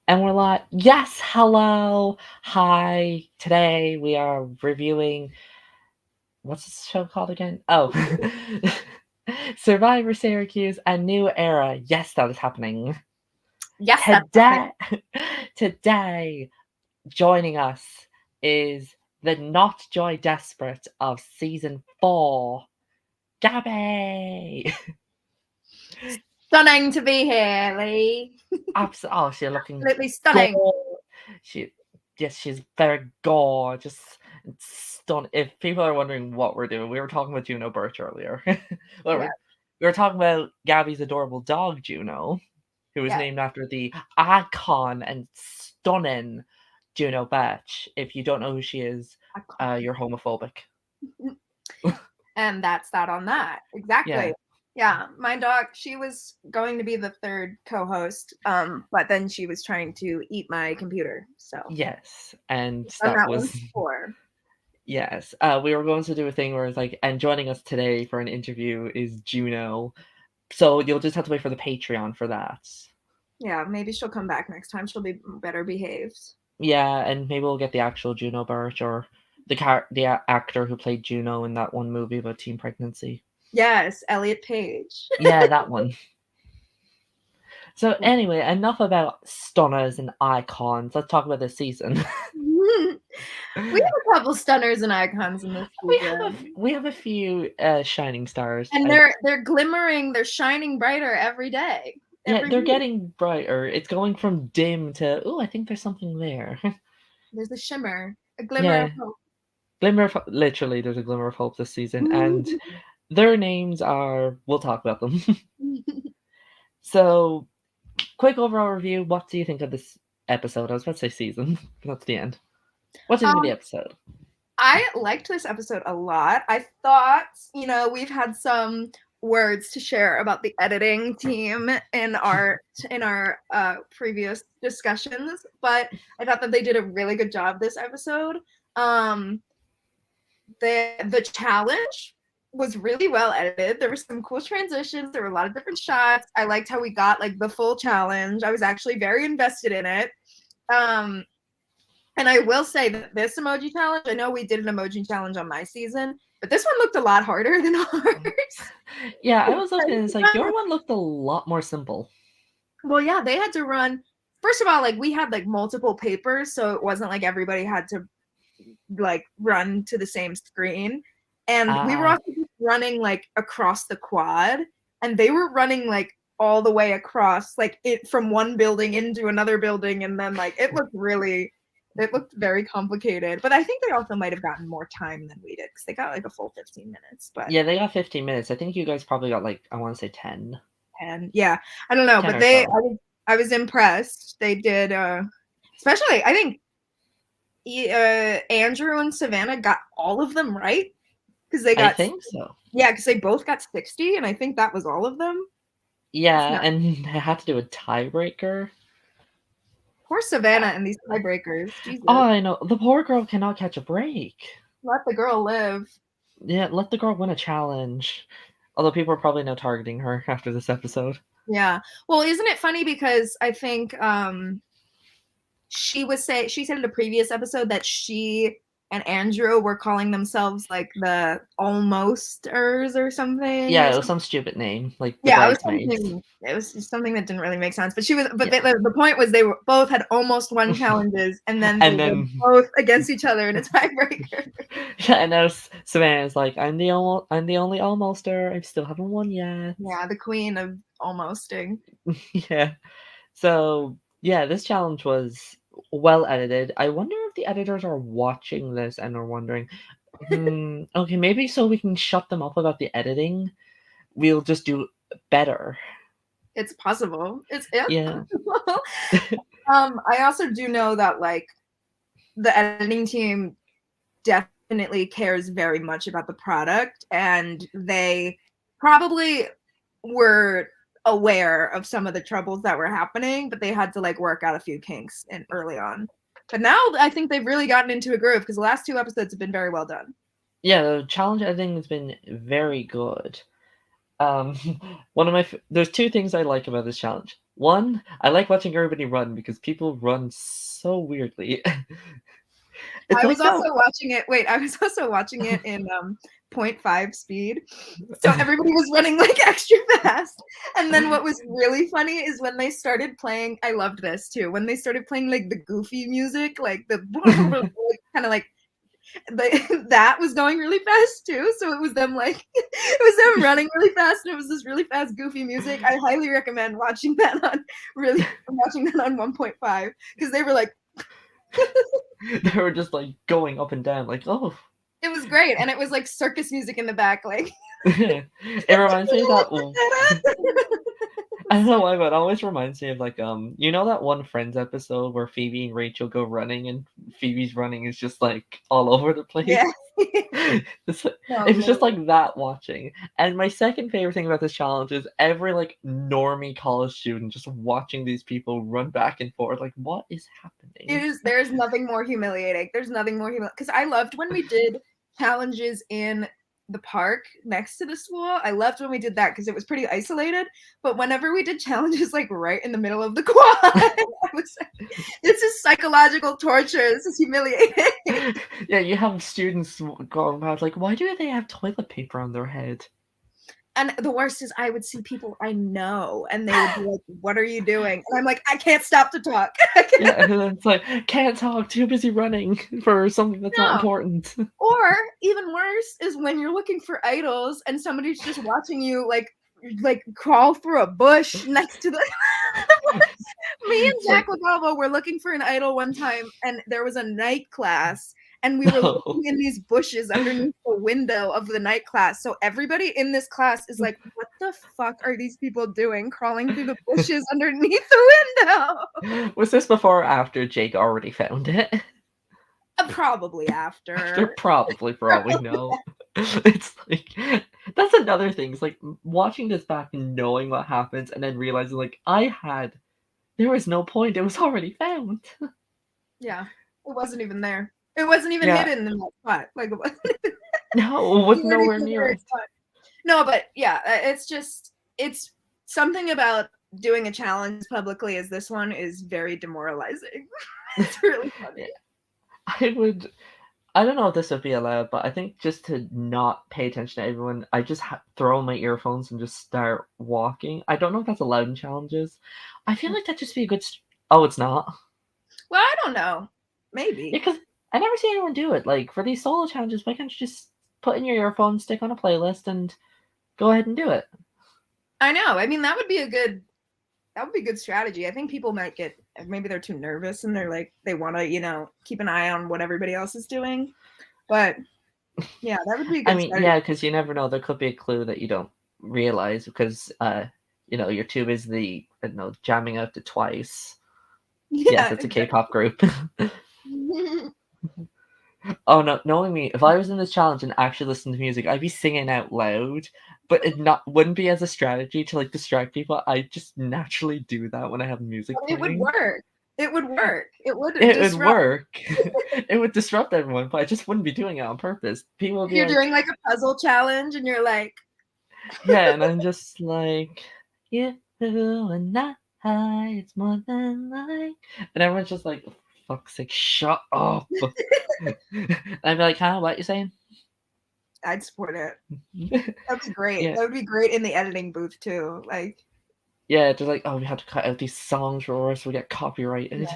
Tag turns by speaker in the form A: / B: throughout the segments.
A: And we're like, yes, hello, hi. Today we are reviewing, what's this show called again? Oh, Survivor Syracuse, a new era. Yes, that is happening.
B: Yes, that's
A: Today,
B: happening.
A: today, joining us is the not Joy Desperate of season 4, Gabby.
B: Stunning to be here, Lee.
A: Oh, she's looking
B: Absolutely stunning.
A: gorgeous. She, yes, she's very gorgeous and stunning. If people are wondering what we're doing, we were talking about Juno Birch earlier. Well,
B: Yeah,
A: we were talking about Gabby's adorable dog, Juno, who was
B: yeah.
A: named after the icon and stunning Juno Birch. If you don't know who she is,
B: Iconic.
A: you're homophobic.
B: And that's that on that.
A: Yeah.
B: Exactly. Yeah, my dog, she was going to be the third co-host, but then she was trying to eat my computer. So
A: Yes. And
B: I've done
A: that
B: that
A: was
B: once before.
A: yes. We were going to do a thing where it's like, and joining us today for an interview is Juno. So you'll just have to wait for the Patreon for that.
B: Yeah, maybe she'll come back next time. She'll be better behaved.
A: Yeah, and maybe we'll get the actual Juno Birch or the actor who played Juno in that one movie about teen pregnancy.
B: Yes, Elliot Page.
A: Yeah, that one. So anyway, enough about stunners and icons. Let's talk about this season.
B: We have a couple stunners and icons in this season.
A: We have a few shining stars.
B: And they're glimmering, they're shining brighter every day.
A: Yeah,
B: Every
A: they're
B: week.
A: getting brighter. It's going from dim to, oh, I think there's something there.
B: There's a shimmer, a glimmer
A: Yeah,
B: of hope.
A: literally, there's a glimmer of hope this season, and their names are, we'll talk about them. So, quick overall review. What do you think of this episode? I was about to say season. That's the end. What do you think of the
B: um,
A: episode?
B: I liked this episode a lot. I thought, we've had some words to share about the editing team in our previous discussions, but I thought that they did a really good job this episode. Um, the challenge was really well edited. There were some cool transitions. There were a lot of different shots. I liked how we got like the full challenge. I was actually very invested in it. Um, and I will say that this emoji challenge, I know we did an emoji challenge on my season, but this one looked a lot harder than ours.
A: Yeah, I was looking and it's like, your one looked a lot more simple.
B: Well, yeah, they had to run. First of all, like we had like multiple papers, so it wasn't like everybody had to like run to the same screen. And we were
A: Ah,
B: also just running like across the quad, and they were running like all the way across, like it from one building into another building, and then like it looked very complicated. But I think they also might have gotten more time than we did because they got like a full 15 minutes. But
A: yeah, they got 15 minutes. I think you guys probably got like, I want to say 10.
B: and yeah, I don't know,
A: 10
B: but
A: or so.
B: I was impressed. They did, especially I think Andrew and Savannah got all of them right because they
A: I
B: got
A: think so.
B: yeah, because they both got 60, and I think that was all of them. It's
A: Yeah,
B: not
A: and I had to do a tiebreaker.
B: poor Savannah and these tiebreakers.
A: Oh,
B: Jesus,
A: I know. The poor girl cannot catch a break.
B: let the girl live.
A: Yeah, let the girl win a challenge. Although people are probably now targeting her after this episode.
B: Yeah. Well, isn't it funny because I think she said in a previous episode that she and Andrew were calling themselves like the almosters or something
A: Yeah,
B: or
A: it was
B: something.
A: some stupid name, like the
B: Yeah,
A: bridesmaids.
B: it was just something that didn't really make sense. But
A: Yeah.
B: the point was they were both had almost won challenges, and then they
A: And
B: were
A: then
B: both against each other in a tiebreaker.
A: yeah, and now Savannah's like, I'm the only almoster. I still haven't won yet.
B: Yeah, the queen of almosting.
A: Yeah. So yeah, this challenge was well edited. I wonder if the editors are watching this and are wondering, okay, maybe so we can shut them up about the editing. We'll just do better.
B: It's possible. It's
A: Yeah.
B: possible. I also do know that like the editing team definitely cares very much about the product, and they probably were aware of some of the troubles that were happening, but they had to like work out a few kinks in early on. But now I think they've really gotten into a groove because the last two episodes have been very well done.
A: Yeah, the challenge editing has been very good. Um, one of my there's two things I like about this challenge. One, I like watching everybody run because people run so weirdly. It's
B: I
A: like
B: was also
A: that.
B: watching it. Wait, I was also watching it in point 0.5 speed. So everybody was running like extra fast. And then what was really funny is when they started playing, I loved this too. When they started playing like the goofy music, like the kind of like that was going really fast too. So it was them like it was them running really fast, and it was this really fast goofy music. I highly recommend watching that on 1.5 because they were like
A: They were just like going up and down, like, oh.
B: it was great, and it was like circus music in the back, like
A: It reminds me of that. I don't know why, but it always reminds me of like you know that one Friends episode where Phoebe and Rachel go running and Phoebe's running is just like all over the place.
B: yeah.
A: It's,
B: No,
A: it was just
B: literally.
A: like that watching. And my second favorite thing about this challenge is every like normie college student just watching these people run back and forth. Like, what is happening?
B: There's nothing more humiliating. There's nothing more humiliating because I loved when we did challenges in the park next to the school. I loved when we did that because it was pretty isolated. But whenever we did challenges like right in the middle of the quad, I was like, this is psychological torture. This is humiliating.
A: Yeah, you have students going about like, why do they have toilet paper on their head?
B: And the worst is I would see people I know and they would be like, what are you doing? And I'm like, I can't stop to talk.
A: Yeah, and then it's like, can't talk, too busy running for something that's not
B: No.
A: important.
B: Or even worse is when you're looking for idols and somebody's just watching you like crawl through a bush next to the me and
A: It's
B: Zach
A: like,
B: Lagalvo were looking for an idol one time and there was a night class and we were
A: no.
B: looking in these bushes underneath the window of the night class. So everybody in this class is like, what the fuck are these people doing crawling through the bushes underneath the window?
A: Was this before or after Jake already found it?
B: Probably
A: After,
B: after.
A: probably, for all we know. It's like, that's another thing. It's like watching this back and knowing what happens and then realizing, like, there was no point. It was already found.
B: Yeah, it wasn't even there. It wasn't even
A: Yeah,
B: hidden in that spot. Like it wasn't.
A: no, it was
B: You already
A: nowhere
B: knew
A: near
B: where
A: it.
B: it's at. No, but yeah, it's something about doing a challenge publicly as this one is very demoralizing. It's really funny.
A: I would. I don't know if this would be allowed, but I think just to not pay attention to everyone, I just throw on my earphones and just start walking. I don't know if that's allowed in challenges. I feel like that'd just be a good. Oh, it's not.
B: Well, I don't know.
A: Yeah,
B: Maybe.
A: because I never see anyone do it. Like for these solo challenges, why can't you just put in your earphones, stick on a playlist, and go ahead and do it?
B: I know. I mean, that would be good strategy. I think people might get maybe they're too nervous and they're like they want to, keep an eye on what everybody else is doing. But yeah, that would be a
A: I
B: good
A: mean,
B: strategy.
A: yeah, because you never know. There could be a clue that you don't realize because you're too busy, I don't know, jamming out to Twice. Yes,
B: Yeah,
A: it's a
B: exactly.
A: K-pop group. Oh no, knowing me, if I was in this challenge and actually listened to music, I'd be singing out loud. But it not wouldn't be as a strategy to like distract people. I just naturally do that when I have music
B: It would
A: playing.
B: work. It would work. It would
A: It would
B: disrupt.
A: work. It would disrupt everyone, but I just wouldn't be doing it on purpose. People would
B: If
A: be
B: you're
A: like,
B: doing like a puzzle challenge and you're like,
A: yeah, and I'm just like, you and I, it's more than like, and everyone's just like, fuck's sake, shut up. And I'd be like, huh, what you saying?
B: I'd support it. That'd be great.
A: Yeah.
B: That would be great in the editing booth too. Like,
A: Yeah, they're like, oh, we have to cut out these songs or else we get copyrighted.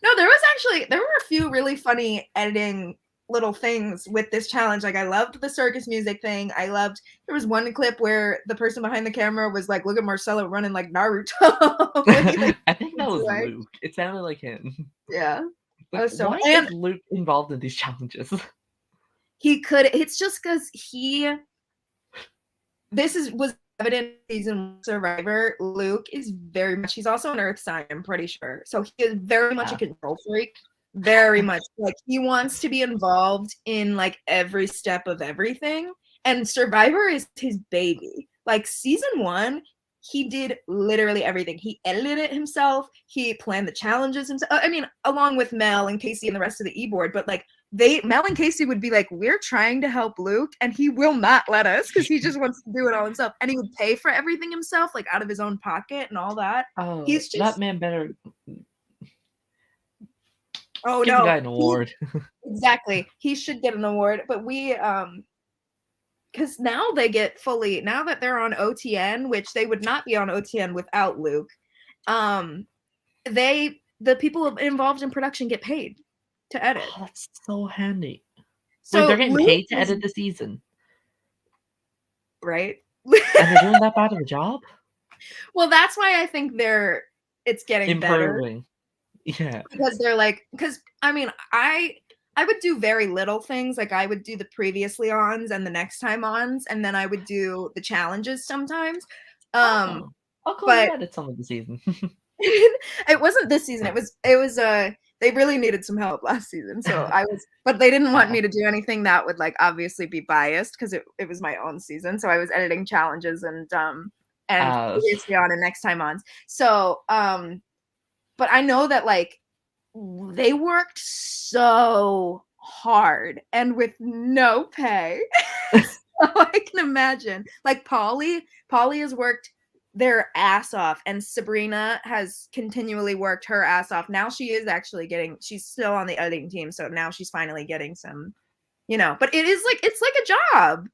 B: no, there were a few really funny editing little things with this challenge. Like, I loved the circus music thing. There was one clip where the person behind the camera was like, look at Marcelo running like Naruto when he like
A: I think that was
B: away.
A: Luke. It sounded like him.
B: Yeah, that
A: Like,
B: was so.
A: why
B: And
A: is Luke involved in these challenges?
B: he could. It's just because was evident in season Survivor. Luke is very much. He's also an Earth sign. I'm pretty sure. So he is very much a
A: Yeah.
B: control freak. Very much like he wants to be involved in like every step of everything. And Survivor is his baby. Like season 1, he did literally everything. He edited it himself. He planned the challenges himself. I mean, along with Mel and Casey and the rest of the e-board, but like Mel and Casey would be like, we're trying to help Luke and he will not let us because he just wants to do it all himself. And he would pay for everything himself, like out of his own pocket and all that.
A: Oh,
B: He's
A: that
B: just,
A: man better
B: oh
A: give the
B: no,
A: guy an award.
B: exactly. He should get an award. But because now now that they're on OTN, which they would not be on OTN without Luke, the people involved in production get paid to edit.
A: Oh, that's so handy. Wait, they're
B: So
A: getting
B: Luke
A: paid to edit the season,
B: right?
A: and they're doing that bad of a job?
B: Well, that's why I think it's getting better.
A: Improving. Yeah.
B: Because they're like, because I mean, I would do very little things. Like I would do the previously ons and the next time ons, and then I would do the challenges sometimes.
A: Oh. I'll call you
B: But
A: edit some of the season.
B: it wasn't this season. It was they really needed some help last season. So but they didn't want me to do anything that would like obviously be biased because it was my own season. So I was editing challenges and previously on and next time ons. So but I know that like they worked so hard and with no pay. So I can imagine. Like Polly has worked their ass off, and Sabrina has continually worked her ass off. Now she is actually she's still on the editing team, so now she's finally getting some, but it's like a job,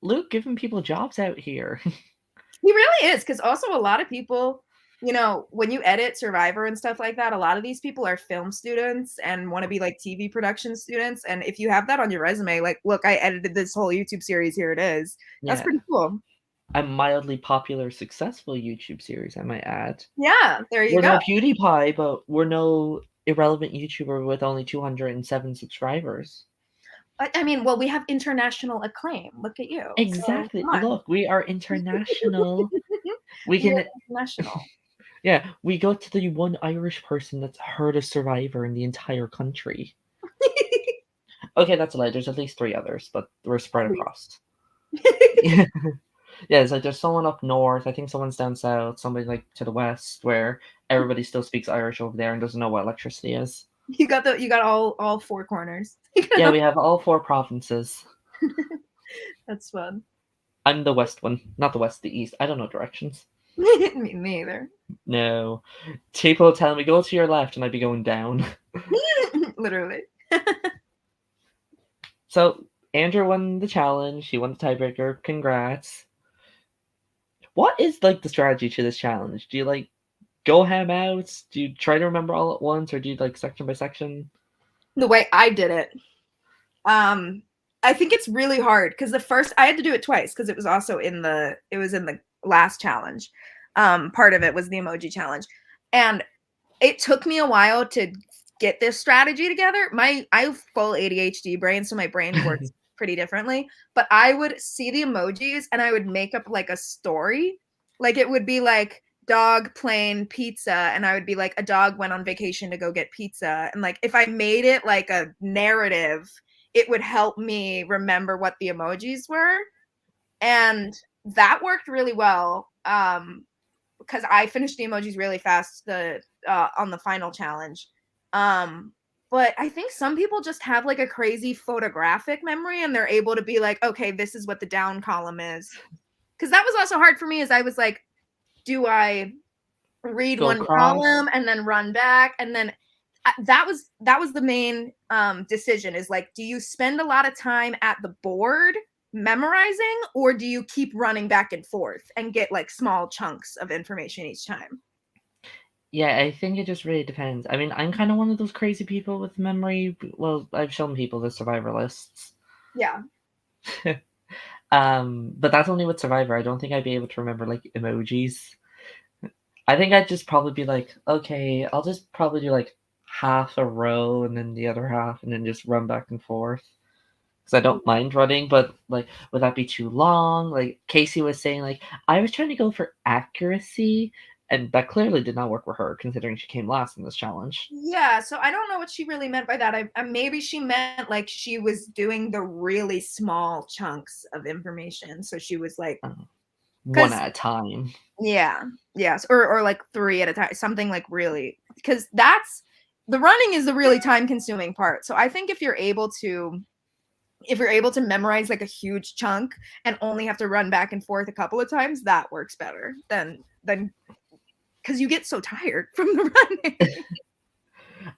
A: Luke giving people jobs out here.
B: He really is, because also a lot of people, when you edit Syrvivor and stuff like that, a lot of these people are film students and want to be like TV production students. And if you have that on your resume, like, look, I edited this whole YouTube series, here it is. That's pretty cool.
A: A mildly popular, successful YouTube series, I might add.
B: Yeah, there you
A: We're
B: go.
A: no PewDiePie, but we're no irrelevant YouTuber with only 207 subscribers.
B: I mean, well, we have international acclaim. Look at you.
A: Exactly. So, look, we are international. We can
B: international.
A: Yeah, we go to the one Irish person that's heard of Syrvivor in the entire country. Okay, that's a lie. There's at least 3 others, but we're spread across. Yeah, it's like there's someone up north. I think someone's down south. Somebody like to the west, where everybody still speaks Irish over there and doesn't know what electricity is.
B: You got all 4 corners.
A: Yeah, we have all 4 provinces.
B: That's fun.
A: I'm the west one, not the west, the east. I don't know directions.
B: Me either.
A: No. People tell me, go to your left, and I'd be going down.
B: Literally.
A: So, Andrew won the challenge. He won the tiebreaker. Congrats. What is, like, the strategy to this challenge? Do you, like, go ham out? Do you try to remember all at once, or do you, like, section by section?
B: The way I did it. I think it's really hard, because I had to do it twice, because it was also in the last challenge. Part of it was the emoji challenge, and it took me a while to get this strategy together. I have full ADHD brain, so my brain works pretty differently, but I would see the emojis and I would make up like a story. Like it would be like dog, plane, pizza, and I would be like, a dog went on vacation to go get pizza, and like if I made it like a narrative, it would help me remember what the emojis were, and that worked really well. Because I finished the emojis really fast on the final challenge. But I think some people just have like a crazy photographic memory, and they're able to be like, okay, this is what the down column is. Because that was also hard for me, as I was like, do I read one column and then run back? And then that was the main decision, is like, do you spend a lot of time at the board memorizing, or do you keep running back and forth and get like small chunks of information each time?
A: Yeah, I think it just really depends. I mean, I'm kind of one of those crazy people with memory. Well, I've shown people the Survivor lists.
B: Yeah.
A: But that's only with Survivor. I don't think I'd be able to remember like emojis. I think I'd just probably be like, okay, I'll just probably do like half a row and then the other half, and then just run back and forth. Because I don't mind running, but like, would that be too long? Like Casey was saying, like, I was trying to go for accuracy, and that clearly did not work for her, considering she came last in this challenge.
B: Yeah, so I don't know what she really meant by that. Maybe she meant like she was doing the really small chunks of information. So she was like,
A: one at a time.
B: Yeah, yes, or like 3 at a time, something like really, because that's the running is the really time consuming part. So I think if you're able to memorize like a huge chunk and only have to run back and forth a couple of times, that works better than because you get so tired from the running.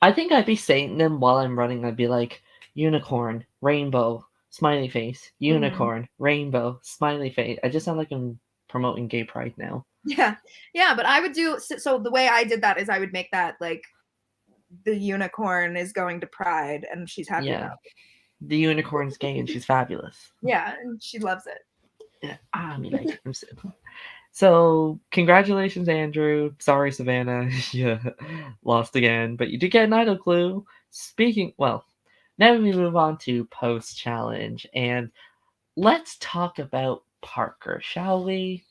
A: I think I'd be saying them while I'm running. I'd be like, unicorn, rainbow, smiley face,
B: Mhm.
A: unicorn, rainbow, smiley face. I just sound like I'm promoting gay pride now.
B: Yeah. Yeah, but I would do so the way I did that is I would make that like the unicorn is going to Pride and she's happy about
A: Yeah.
B: it.
A: The unicorn's gay and she's fabulous.
B: Yeah, and she loves it.
A: Yeah, I mean, I am so congratulations, Andrew. Sorry, Savannah, you lost again, but you did get an idol clue. Well, now we move on to post challenge, and let's talk about Parker, shall we?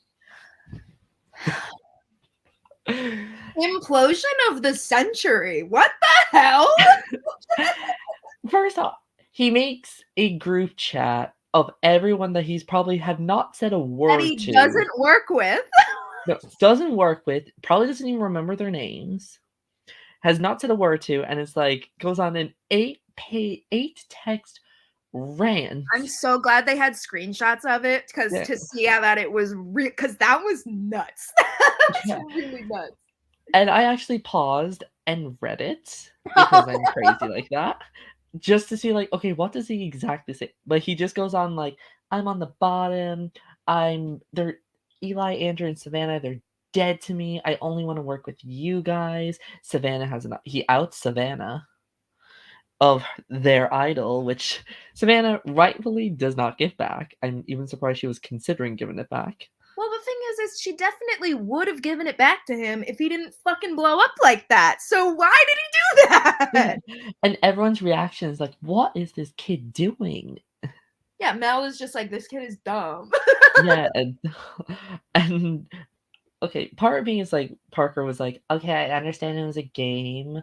B: Implosion of the century. What the hell?
A: First off, he makes a group chat of everyone that he's probably have not said a
B: That
A: word
B: he
A: to.
B: doesn't work with.
A: No, doesn't work with, probably doesn't even remember their names, has not said a word to, and it's like goes on an eight text rant.
B: I'm so glad they had screenshots of it because
A: Yeah,
B: to see how that it was because that was nuts. That's
A: yeah.
B: really nuts.
A: And I actually paused and read it because I'm crazy like that. Just to see like, okay, what does he exactly say? But he just goes on like, I'm on the bottom. They're Eli, Andrew, and Savannah, they're dead to me. I only want to work with you guys. Savannah has enough. He outs Savannah of their idol, which Savannah rightfully does not give back. I'm even surprised she was considering giving it back.
B: Well, the thing is she definitely would have given it back to him if he didn't fucking blow up like that. So why did he do
A: Yeah.
B: that?
A: And everyone's reaction is like, what is this kid doing?
B: Yeah, Mel is just like, this kid is dumb.
A: Yeah, and and okay, part of me is like Parker was like, okay, I understand it was a game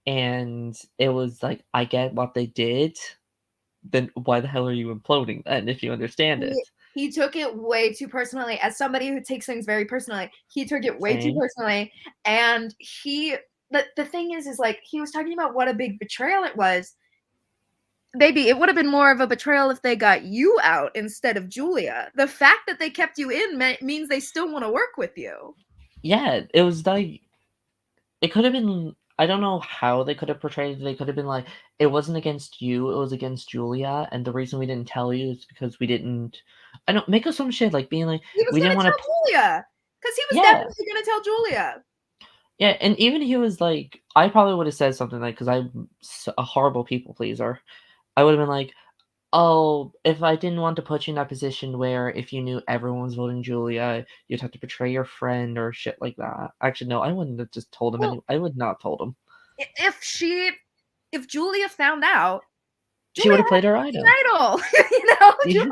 A: and it was like I get what they did, then why the hell are you imploding then if you understand
B: he,
A: it?
B: he took it way too personally. As somebody who takes things very personally, he took it way too
A: Same.
B: personally. And the thing is like he was talking about what a big betrayal it was. Baby, it would have been more of a betrayal if they got you out instead of Julia. The fact that they kept you in means they still want to work with you.
A: Yeah, it was like it could have been, I don't know how they could have portrayed it. They could have been like, it wasn't against you, it was against Julia, and the reason we didn't tell you is because we didn't. I don't make up some shit like being like
B: He was
A: we didn't
B: gonna
A: want
B: tell
A: to.
B: Julia because he was
A: Yeah,
B: definitely gonna tell Julia.
A: yeah, and even he was like, I probably would have said something like, because I'm a horrible people pleaser. I would have been like, oh, if I didn't want to put you in that position where if you knew everyone was voting Julia, you'd have to betray your friend or shit like that. Actually, no, I wouldn't have just told him.
B: Well,
A: I would not have told him.
B: if Julia found out,
A: She
B: Julia
A: would have
B: had
A: played her
B: an
A: idol.
B: idol. You know,
A: Yeah.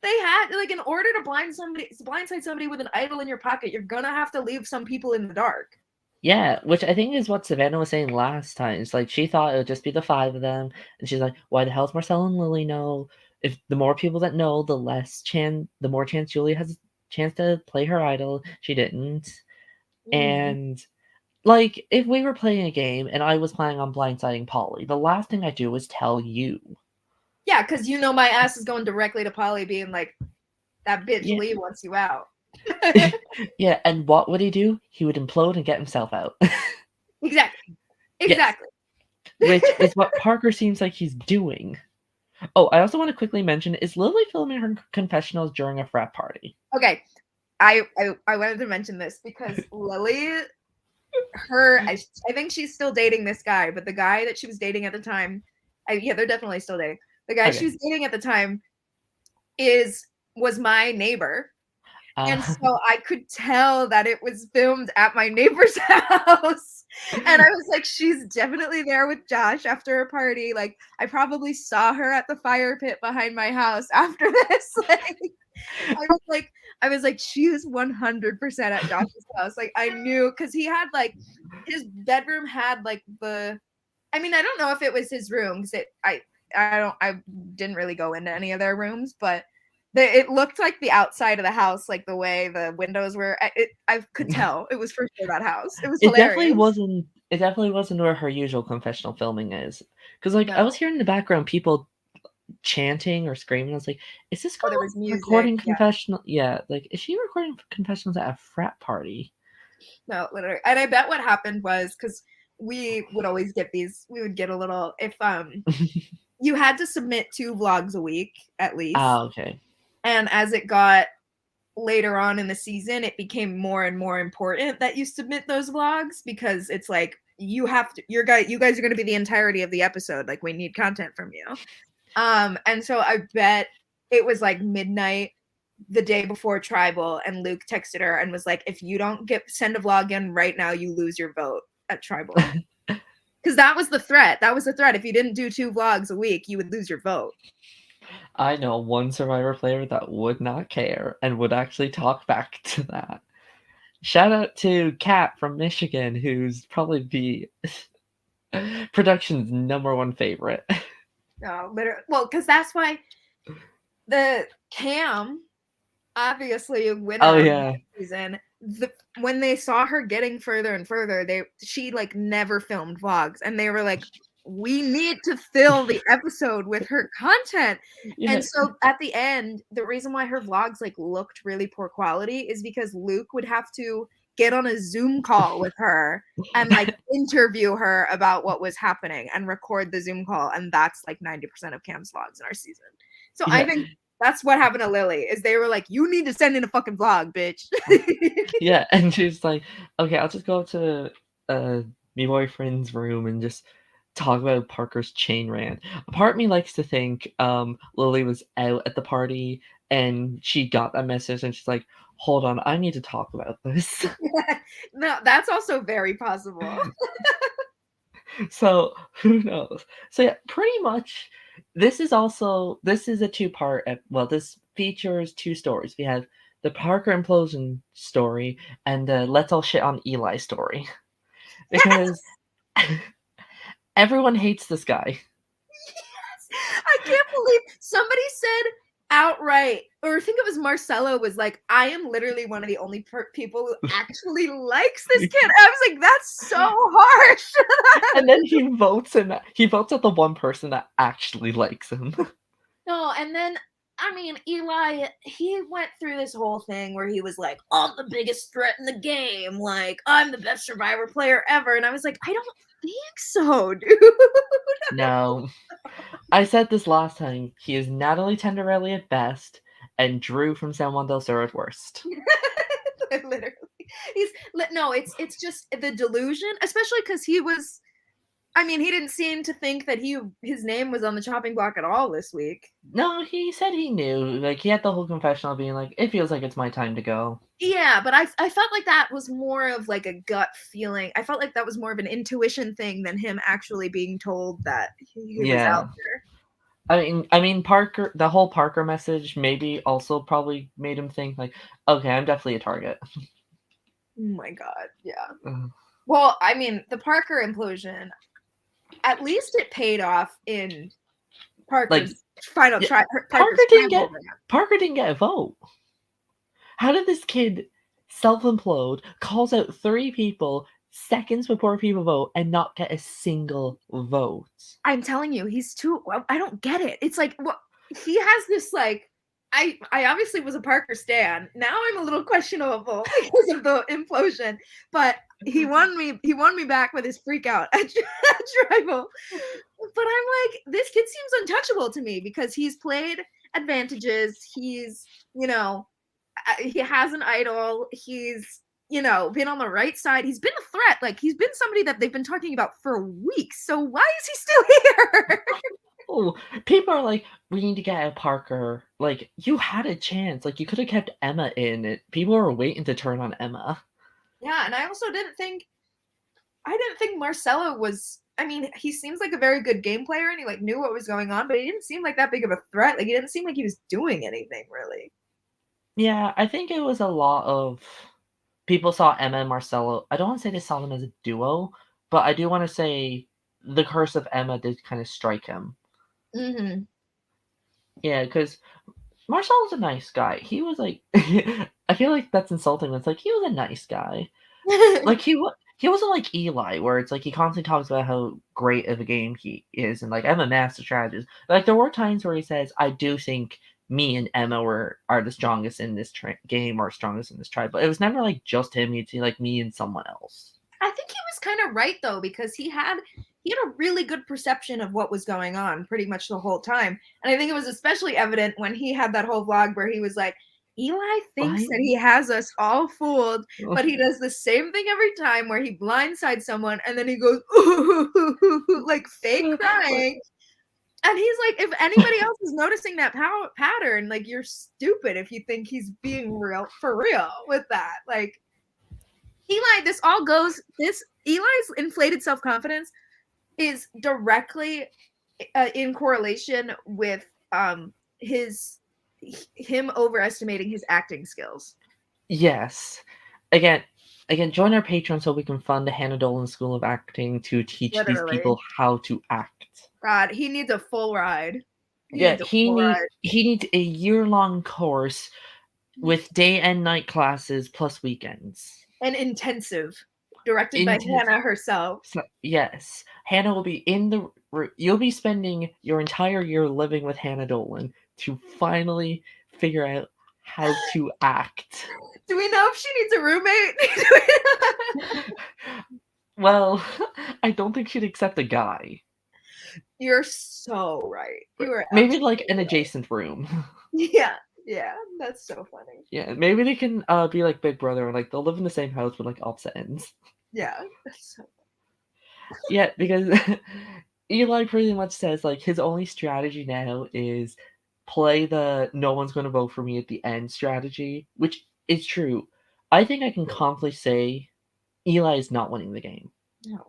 B: they had like in order to blindside somebody with an idol in your pocket, you're gonna have to leave some people in the dark.
A: Yeah, which I think is what Savannah was saying last time. It's like she thought it would just be the five of them, and she's like, "Why the hell's Marcel and Lily know? If the more people that know, the more chance Julia has a chance to play her idol." She didn't,
B: Mm.
A: and like if we were playing a game and I was planning on blindsiding Polly, the last thing I do is tell you.
B: Yeah, because you know my ass is going directly to Polly, being like, "That bitch
A: Yeah,
B: Lee wants you out."
A: yeah, and what would he do? He would implode and get himself out.
B: Exactly.
A: Yes,
B: Exactly.
A: which is what Parker seems like he's doing. Oh, I also want to quickly mention, is Lily filming her confessionals during a frat party?
B: Okay. I wanted to mention this because Lily, I think she's still dating this guy, but the guy that she was dating at the time, yeah, they're definitely still dating. The guy she
A: Okay.
B: was dating at the time was my neighbor. And
A: Uh,
B: so I could tell that it was filmed at my neighbor's house. And I was like, she's definitely there with Josh after a party. Like, I probably saw her at the fire pit behind my house after this. Like, I was like, she is 100% at Josh's house. Like, I knew because he had like his bedroom had like I mean, I don't know if it was his room because I didn't really go into any of their rooms, but it looked like the outside of the house, like the way the windows were. I could tell it was for sure that house. It was
A: it definitely
B: hilarious.
A: wasn't. it definitely wasn't where her usual confessional filming is. Because like,
B: No.
A: I was hearing in the background people chanting or screaming. I was like, "Is this
B: Oh,
A: girl
B: there was music.
A: recording
B: Yeah.
A: confessional?" Yeah, like, is she recording confessionals at a frat party?
B: No, literally. And I bet what happened was because we would always get these, we would get a little, if you had to submit 2 vlogs a week at least.
A: Ah, okay.
B: And as it got later on in the season, it became more and more important that you submit those vlogs because it's like you have to, you guys are going to be the entirety of the episode. Like we need content from you. And so I bet it was like midnight the day before tribal, and Luke texted her and was like, if you don't send a vlog in right now, you lose your vote at tribal. Because that was the threat. That was the threat. If you didn't do 2 vlogs a week, you would lose your vote.
A: I know one Survivor player that would not care and would actually talk back to that. Shout out to Kat from Michigan, who's probably the production's #1 favorite.
B: No, literally. Well, because that's why the Cam, obviously a winner
A: Oh
B: of
A: yeah.
B: that season, when they saw her getting further and further, she like never filmed vlogs, and they were like, we need to fill the episode with her content.
A: Yeah.
B: And so at the end, the reason why her vlogs like looked really poor quality is because Luke would have to get on a Zoom call with her and like interview her about what was happening and record the Zoom call, and that's like 90% of Cam's vlogs in our season. So I
A: Yeah.
B: think that's what happened to Lily, is they were like, you need to send in a fucking vlog, bitch.
A: Yeah, and she's like, "Okay, I'll just go to me boyfriend's room and just talk about Parker's chain rant." A part of me likes to think Lily was out at the party and she got that message and she's like, "Hold on, I need to talk about this."
B: No, that's also very possible.
A: So who knows? So yeah, pretty much this is a two-part well, this features 2 stories. We have the Parker implosion story and the let's all shit on Eli story. Because
B: Yes.
A: everyone hates this guy.
B: I can't believe somebody said outright, or I think it was Marcelo, was like, I am literally one of the only people who actually likes this kid. I was like, that's so harsh.
A: And then he votes out the one person that actually likes him.
B: No, and then I mean, Eli, he went through this whole thing where he was like, I'm the biggest threat in the game. Like, I'm the best Survivor player ever. And I was like, I don't think so, dude.
A: No. I said this last time. He is Natalie Tenderelli at best and Drew from San Juan del Sur at worst.
B: Literally. He's no, it's just the delusion, especially because he was, I mean, he didn't seem to think that his name was on the chopping block at all this week.
A: No, he said he knew. Like, he had the whole confessional being like, it feels like it's my time to go.
B: Yeah, but I felt like that was more of like a gut feeling. I felt like that was more of an intuition thing than him actually being told that he was out
A: Yeah.
B: there.
A: I mean, Parker, the whole Parker message maybe also probably made him think like, okay, I'm definitely a target.
B: Oh my god, yeah. Well, I mean, the Parker implosion, at least it paid off in Parker's
A: Like,
B: final
A: yeah,
B: try.
A: Parker
B: Parker's
A: didn't
B: tribal
A: get
B: rant.
A: Parker didn't get a vote. How did this kid self-implode, calls out 3 people seconds before people vote, and not get a single vote?
B: I'm telling you, he's too. I don't get it. It's like, well, he has this like. I obviously was a Parker stan. Now I'm a little questionable because of the implosion. But he won me. He won me back with his freak out at tribal. But I'm like, this kid seems untouchable to me because he's played advantages. He's, he has an idol. He's, been on the right side. He's been a threat. Like, he's been somebody that they've been talking about for weeks. So why is he still here?
A: Oh, people are like, we need to get out Parker. Like, you had a chance. Like, you could have kept Emma in it. People are waiting to turn on Emma.
B: Yeah, and I also didn't think Marcelo was. I mean, he seems like a very good game player, and he like knew what was going on, but he didn't seem like that big of a threat. Like, he didn't seem like he was doing anything really.
A: Yeah, I think it was a lot of people saw Emma and Marcelo. I don't want to say they saw them as a duo, but I do want to say the curse of Emma did kind of strike him.
B: Mm-hmm.
A: Yeah, because Marcelo's a nice guy. He was like, I feel like that's insulting. It's like he was a nice guy. Like he he wasn't like Eli, where it's like he constantly talks about how great of a game he is, and like I'm a master strategist. Like there were times where he says, "I do think me and Emma are the strongest in this game, or strongest in this tribe," but it was never like just him. You'd see like me and someone else.
B: I think he was kind of right though, because he had a really good perception of what was going on pretty much the whole time. And I think it was especially evident when he had that whole vlog where he was like, Eli thinks
A: Right?
B: that he has us all fooled, but he does the same thing every time where he blindsides someone and then he goes like fake crying. And he's like, if anybody else is noticing that pattern, like you're stupid if you think he's being real for real with that. Like Eli, this Eli's inflated self-confidence is directly in correlation with him overestimating his acting skills.
A: Yes. Again, join our Patreon so we can fund the Hannah Dolan School of Acting to teach these
B: Literally.
A: people how to act.
B: God, he needs a full ride.
A: He needs a year-long course with day and night classes plus weekends.
B: An intensive, directed by Hannah herself.
A: So, yes, Hannah will be in the. You'll be spending your entire year living with Hannah Dolan to finally figure out how to act.
B: Do we know if she needs a roommate?
A: Well, I don't think she'd accept a guy.
B: You're so right. You were
A: maybe like an adjacent room.
B: Yeah, that's so funny.
A: Yeah, maybe they can be like Big Brother and like they'll live in the same house but like opposite ends.
B: Yeah, that's so funny.
A: Yeah, because Eli pretty much says like his only strategy now is play the no one's going to vote for me at the end strategy, which is true. I think I can confidently say Eli is not winning the game.
B: No.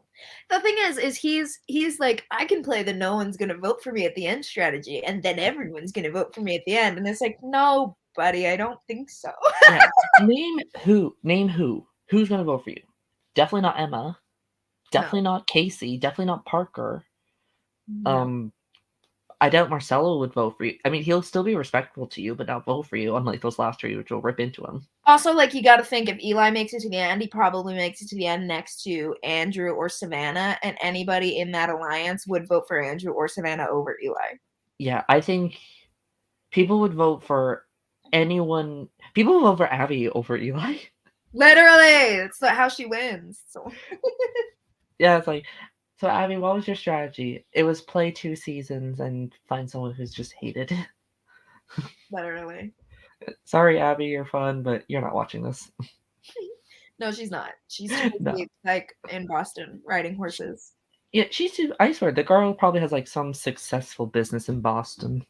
B: The thing is he's like, I can play the no one's gonna vote for me at the end strategy, and then everyone's gonna vote for me at the end. And it's like, no, buddy, I don't think so.
A: Yeah. Name who. Who's gonna vote for you? Definitely not Emma. Definitely not Casey. Definitely not Parker.
B: No.
A: I doubt Marcelo would vote for you. I mean, he'll still be respectful to you, but not vote for you, unlike those last three, which will rip into him.
B: Also, like, you got to think, if Eli makes it to the end, he probably makes it to the end next to Andrew or Savannah, and anybody in that alliance would vote for Andrew or Savannah over Eli.
A: Yeah, I think people would vote for anyone. People would vote for Abby over Eli.
B: Literally, it's how she wins. So.
A: Yeah, it's like, so Abby, what was your strategy? It was play 2 seasons and find someone who's just hated.
B: Literally.
A: Sorry, Abby, you're fun, but you're not watching this.
B: No, she's not. She's too busy, like in Boston riding horses.
A: Yeah, she's too. I swear, the girl probably has like some successful business in Boston.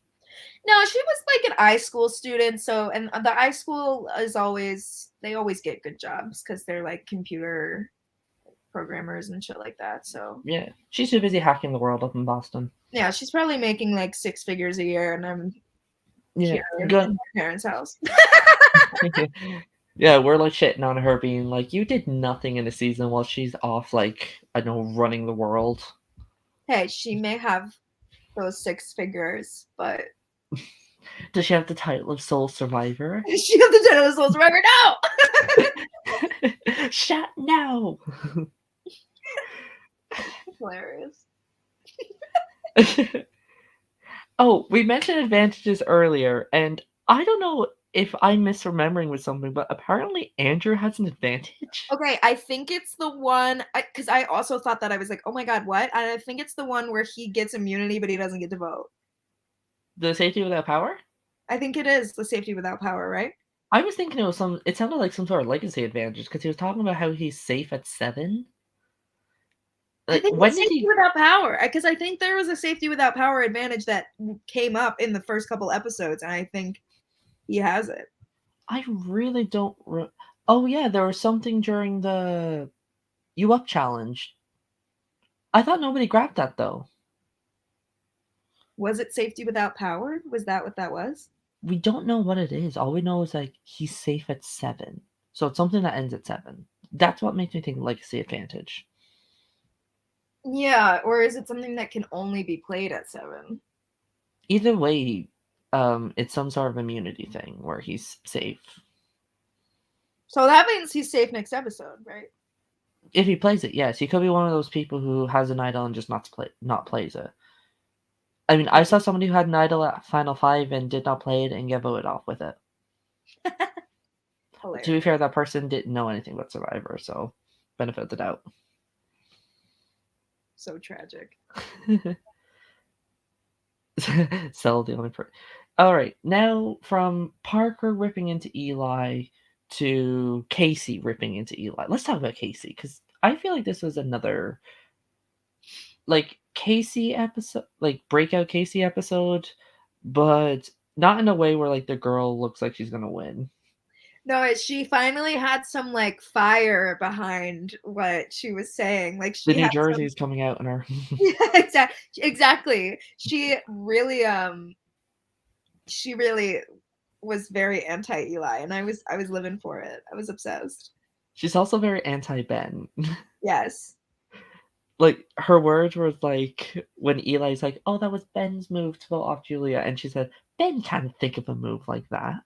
B: No, she was like an iSchool student. So, and the iSchool is always, they always get good jobs because they're like computer programmers and shit like that. So
A: yeah, she's too busy hacking the world up in Boston.
B: Yeah, she's probably making like 6 figures a year, and I'm here in my parents' house.
A: Yeah, we're like shitting on her, being like, you did nothing in a season while she's off, like, I don't know, running the world.
B: Hey, she may have those 6 figures, but
A: does she have the title of Soul Survivor?
B: Does she have the title of Soul Survivor?
A: No! Shut no!
B: Hilarious.
A: Oh, we mentioned advantages earlier, and I don't know if I'm misremembering with something, but apparently Andrew has an advantage.
B: Okay, I think it's the one, because I also thought that. I was like, oh my god, what? And I think it's the one where he gets immunity, but he doesn't get to vote.
A: The safety without power?
B: I think it is the safety without power, right?
A: I was thinking it was it sounded like some sort of legacy advantage, because he was talking about how he's safe at 7.
B: Like, I think when safety without power, because I think there was a safety without power advantage that came up in the first couple episodes, and I think he has it.
A: I really don't. Oh yeah, there was something during the You Up challenge. I thought nobody grabbed that though.
B: Was it safety without power? Was that what that was?
A: We don't know what it is. All we know is like he's safe at 7, so it's something that ends at 7. That's what makes me think legacy advantage.
B: Yeah, or is it something that can only be played at 7?
A: Either way, it's some sort of immunity thing where he's safe.
B: So that means he's safe next episode, right?
A: If he plays it, yes, he could be one of those people who has an idol and just not plays it. I mean, I saw somebody who had an idol at Final Five and did not play it and get voted off with it. To be
B: Hilarious.
A: fair, that person didn't know anything about Survivor, so benefit of the doubt.
B: So tragic.
A: Sell the only person. All right, now from Parker ripping into Eli to Casey ripping into Eli. Let's talk about Casey because I feel like this was another like Casey episode, like breakout Casey episode, but not in a way where like the girl looks like she's gonna win.
B: No, she finally had some like fire behind what she was saying. Like
A: The
B: she
A: New
B: had
A: Jersey's
B: some.
A: coming out in her.
B: Yeah, exactly. She really was very anti Eli, and I was living for it. I was obsessed.
A: She's also very anti Ben.
B: Yes.
A: Like her words were like when Eli's like, "Oh, that was Ben's move to vote off Julia," and she said, "Ben can't think of a move like that."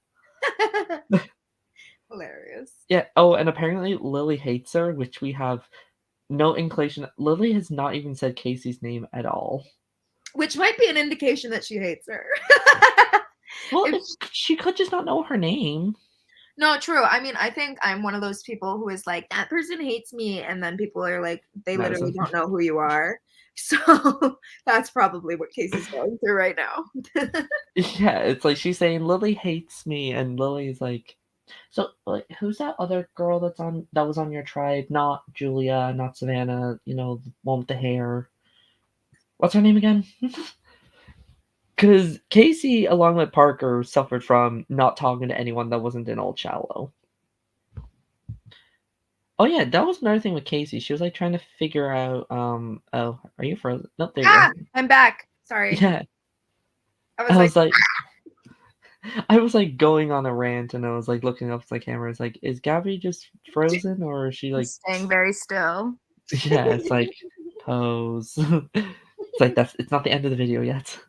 B: Hilarious.
A: Yeah. Oh, and apparently Lily hates her, which we have no inclination. Lily has not even said Casey's name at all.
B: Which might be an indication that she hates her.
A: Well,
B: If
A: she could just not know her name.
B: No, true. I mean, I think I'm one of those people who is like, that person hates me. And then people are like, they literally
A: Madison.
B: don't know who you are. So that's probably what Casey's going through right now.
A: Yeah, it's like she's saying Lily hates me, and Lily's like, so like, who's that other girl that was on your tribe? Not Julia, not Savannah. You know, the one with the hair. What's her name again? Because Casey, along with Parker, suffered from not talking to anyone that wasn't in Old Shallow. Oh yeah, that was another thing with Casey. She was like trying to figure out. Oh, are you frozen? Nope, there you go.
B: I'm back. Sorry.
A: Yeah,
B: I was
A: I
B: like,
A: was like, I was like going on a rant, and I was like looking up at the camera. It's like, is Gabby just frozen, or is she like?
B: staying very still.
A: Yeah, it's like pose. It's like it's not the end of the video yet.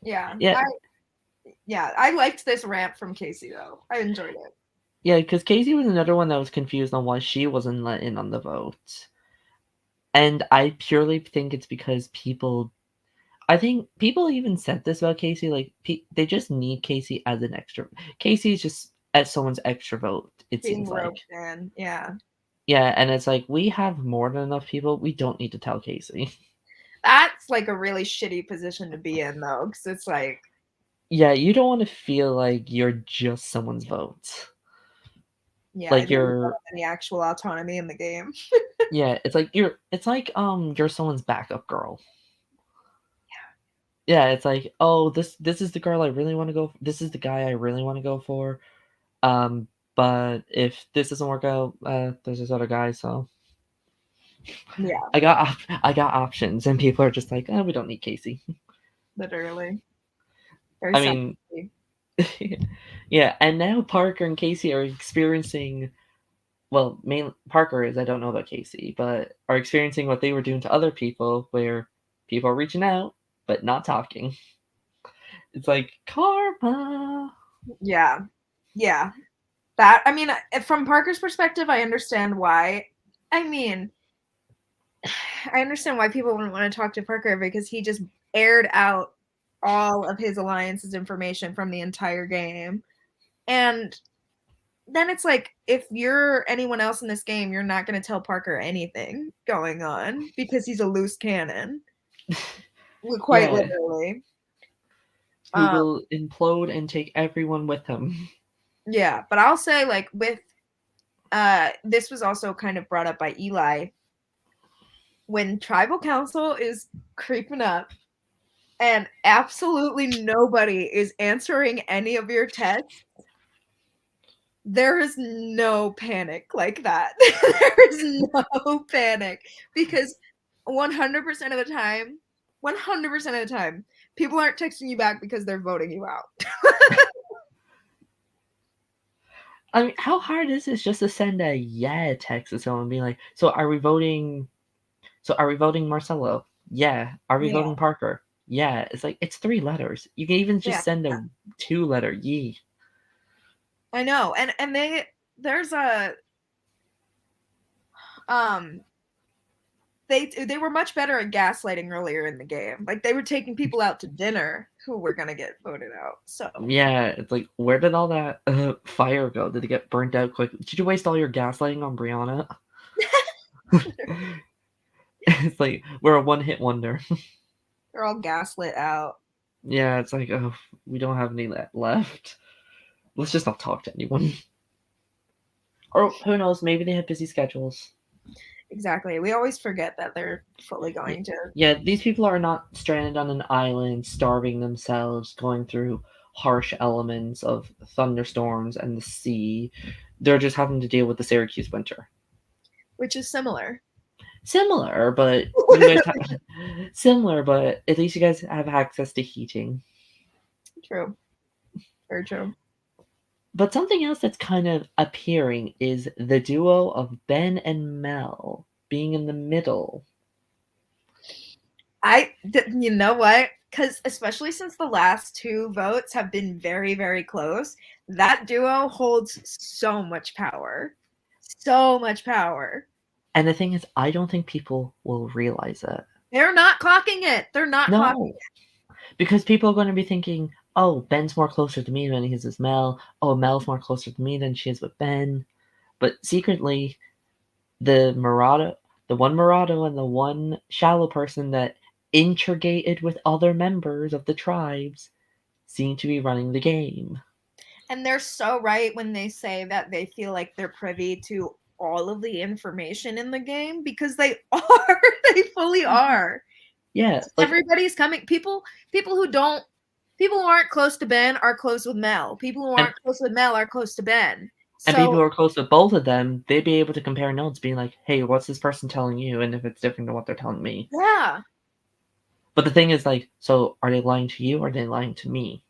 B: Yeah.
A: Yeah,
B: I liked this rant from Casey though. I enjoyed it.
A: yeah, because Casey was another one that was confused on why she wasn't let in on the vote. And I purely think it's because I think people even said this about Casey, like, they just need Casey as an extra. Casey's just as someone's extra vote, it
B: Being
A: seems like.
B: roped in. Yeah.
A: Yeah, and it's like, we have more than enough people. We don't need to tell Casey.
B: That's like a really shitty position to be in though, because it's like,
A: Yeah, you don't want to feel like you're just someone's vote.
B: yeah, I
A: Like,
B: think you don't
A: you're,
B: have any actual autonomy in the game.
A: yeah, it's like, you're someone's backup girl. Yeah, it's like, oh, this is the girl I really want to go. This is the guy I really want to go for. Um, but if this doesn't work out, there's this other guy. So
B: Yeah,
A: I got options, and people are just like, oh, we don't need Casey.
B: literally. Very
A: I mean,
B: selfishly.
A: yeah. And now Parker and Casey are experiencing. Well, mainly Parker is. I don't know about Casey, but are experiencing what they were doing to other people, where people are reaching out but not talking. It's like karma.
B: Yeah. Yeah. That, I mean, from Parker's perspective, I understand why. I mean, I understand why people wouldn't want to talk to Parker because he just aired out all of his alliance's information from the entire game. And then it's like, if you're anyone else in this game, you're not going to tell Parker anything going on because he's a loose cannon, quite
A: Yeah,
B: literally.
A: who
B: Um,
A: will implode and take everyone with him.
B: yeah, but I'll say, like, with this was also kind of brought up by Eli. When tribal council is creeping up and absolutely nobody is answering any of your texts, there is no panic like that. There is no panic because 100% of the time, 100% of the time, people aren't texting you back because they're voting you out.
A: I mean, how hard is this just to send a yeah text to someone and be like, so are we voting? So are we voting Marcelo? Yeah. Are we
B: Yeah.
A: voting Parker? Yeah. It's like, it's 3 letters. You can even
B: Yeah.
A: just send a 2-letter yee.
B: I know. And there's a um they were much better at gaslighting earlier in the game. Like they were taking people out to dinner who were gonna get voted out. So
A: Yeah, it's like, where did all that fire go? Did it get burnt out quick? Did you waste all your gaslighting on Brianna? It's like, we're a one-hit wonder.
B: they're all gaslit out.
A: Yeah, it's like, oh, we don't have any left. Let's just not talk to anyone. Or who knows, maybe they have busy schedules.
B: Exactly. We always forget that they're fully going to.
A: Yeah, these people are not stranded on an island, starving themselves, going through harsh elements of thunderstorms and the sea. They're just having to deal with the Syracuse winter.
B: Which is similar.
A: Similar, but you guys similar, but at least you guys have access to heating.
B: True. Very true.
A: But something else that's kind of appearing is the duo of Ben and Mel being in the middle.
B: You know what? Because especially since the last two votes have been very, very close, that duo holds so much power. So much power.
A: And the thing is, I don't think people will realize it.
B: They're not clocking it. They're not clocking it.
A: Because people are going to be thinking, oh, Ben's more closer to me than he is with Mel. Oh, Mel's more closer to me than she is with Ben. But secretly, the one Murado and the one shallow person that integrated with other members of the tribes seem to be running the game.
B: And they're so right when they say that they feel like they're privy to all of the information in the game, because they are. They fully are.
A: Yeah,
B: like, everybody's coming. People who aren't close to Ben are close with Mel. People who aren't close with Mel are close to Ben.
A: And people who are close with both of them, they'd be able to compare notes, being like, hey, what's this person telling you? And if it's different than what they're telling me.
B: Yeah.
A: But the thing is, like, so are they lying to you or are they lying to me?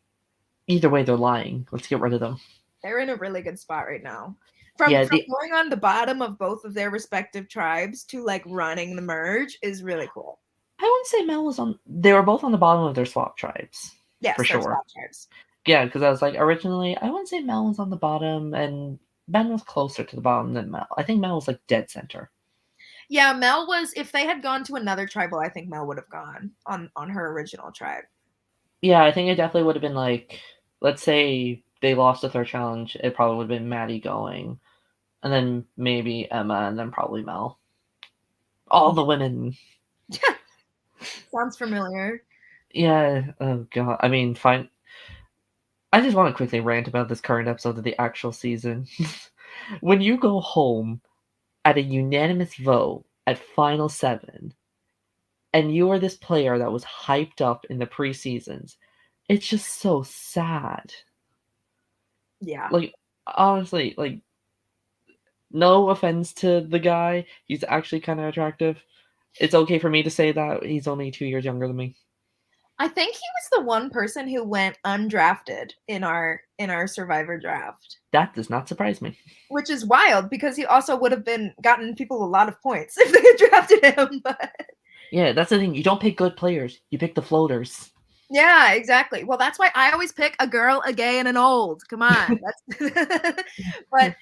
A: Either way, they're lying. Let's get rid of them.
B: They're in a really good spot right now. From going on the bottom of both of their respective tribes to, like, running the merge is really cool.
A: I wouldn't say Mel was on... They were both on the bottom of their swap tribes.
B: Yes,
A: for sure.
B: Swap tribes.
A: Yeah, because I was like, originally, I wouldn't say Mel was on the bottom, and Ben was closer to the bottom than Mel. I think Mel was, like, dead center.
B: Yeah, Mel was... If they had gone to another tribal, I think Mel would have gone on her original tribe.
A: Yeah, I think it definitely would have been, like... Let's say they lost the third challenge, it probably would have been Maddie going. And then maybe Emma, and then probably Mel. All the women.
B: Sounds familiar.
A: Yeah, oh god. I mean, fine. I just want to quickly rant about this current episode of the actual season. When you go home at a unanimous vote at Final 7, and you are this player that was hyped up in the preseasons, it's just so sad.
B: Yeah.
A: Like, honestly, like, no offense to the guy, he's actually kind of attractive. It's okay for me to say that. He's only 2 years younger than me.
B: I think he was the one person who went undrafted in our Syrvivor draft.
A: That does not surprise me.
B: Which is wild, because he also would have gotten people a lot of points if they had drafted him. But
A: yeah, that's the thing. You don't pick good players. You pick the floaters.
B: Yeah, exactly. Well, that's why I always pick a girl, a gay, and an old. Come on. But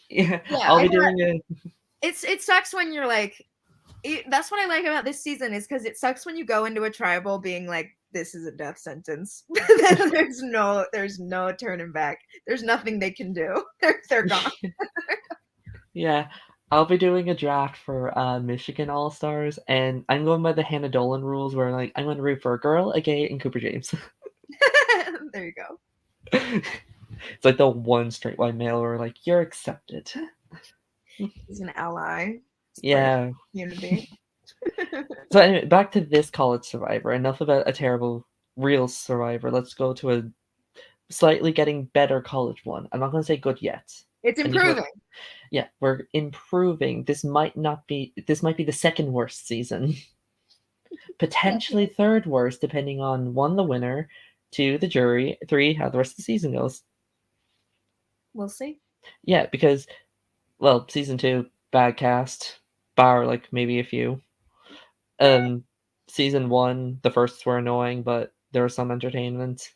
A: yeah, I'll be doing it.
B: It sucks when you're like, that's what I like about this season, is because it sucks when you go into a tribal being like, this is a death sentence. there's no turning back. There's nothing they can do. They're gone.
A: Yeah, I'll be doing a draft for Michigan All Stars, and I'm going by the Hannah Dolan rules, where like I'm going to root for a girl, a gay, and Cooper James.
B: There you go.
A: It's like the one straight white male where like, you're accepted.
B: He's an ally.
A: Yeah.
B: Unity.
A: So anyway, back to this college Survivor. Enough about a terrible real Survivor. Let's go to a slightly getting better college one. I'm not going to say good yet.
B: It's improving.
A: Yeah, we're improving. This might be the second worst season. Potentially third worst, depending on 1, the winner, 2, the jury, 3, how the rest of the season goes.
B: We'll see.
A: Yeah, because, well, season 2, bad cast, bar like maybe a few. Season 1, the firsts were annoying, but there was some entertainment.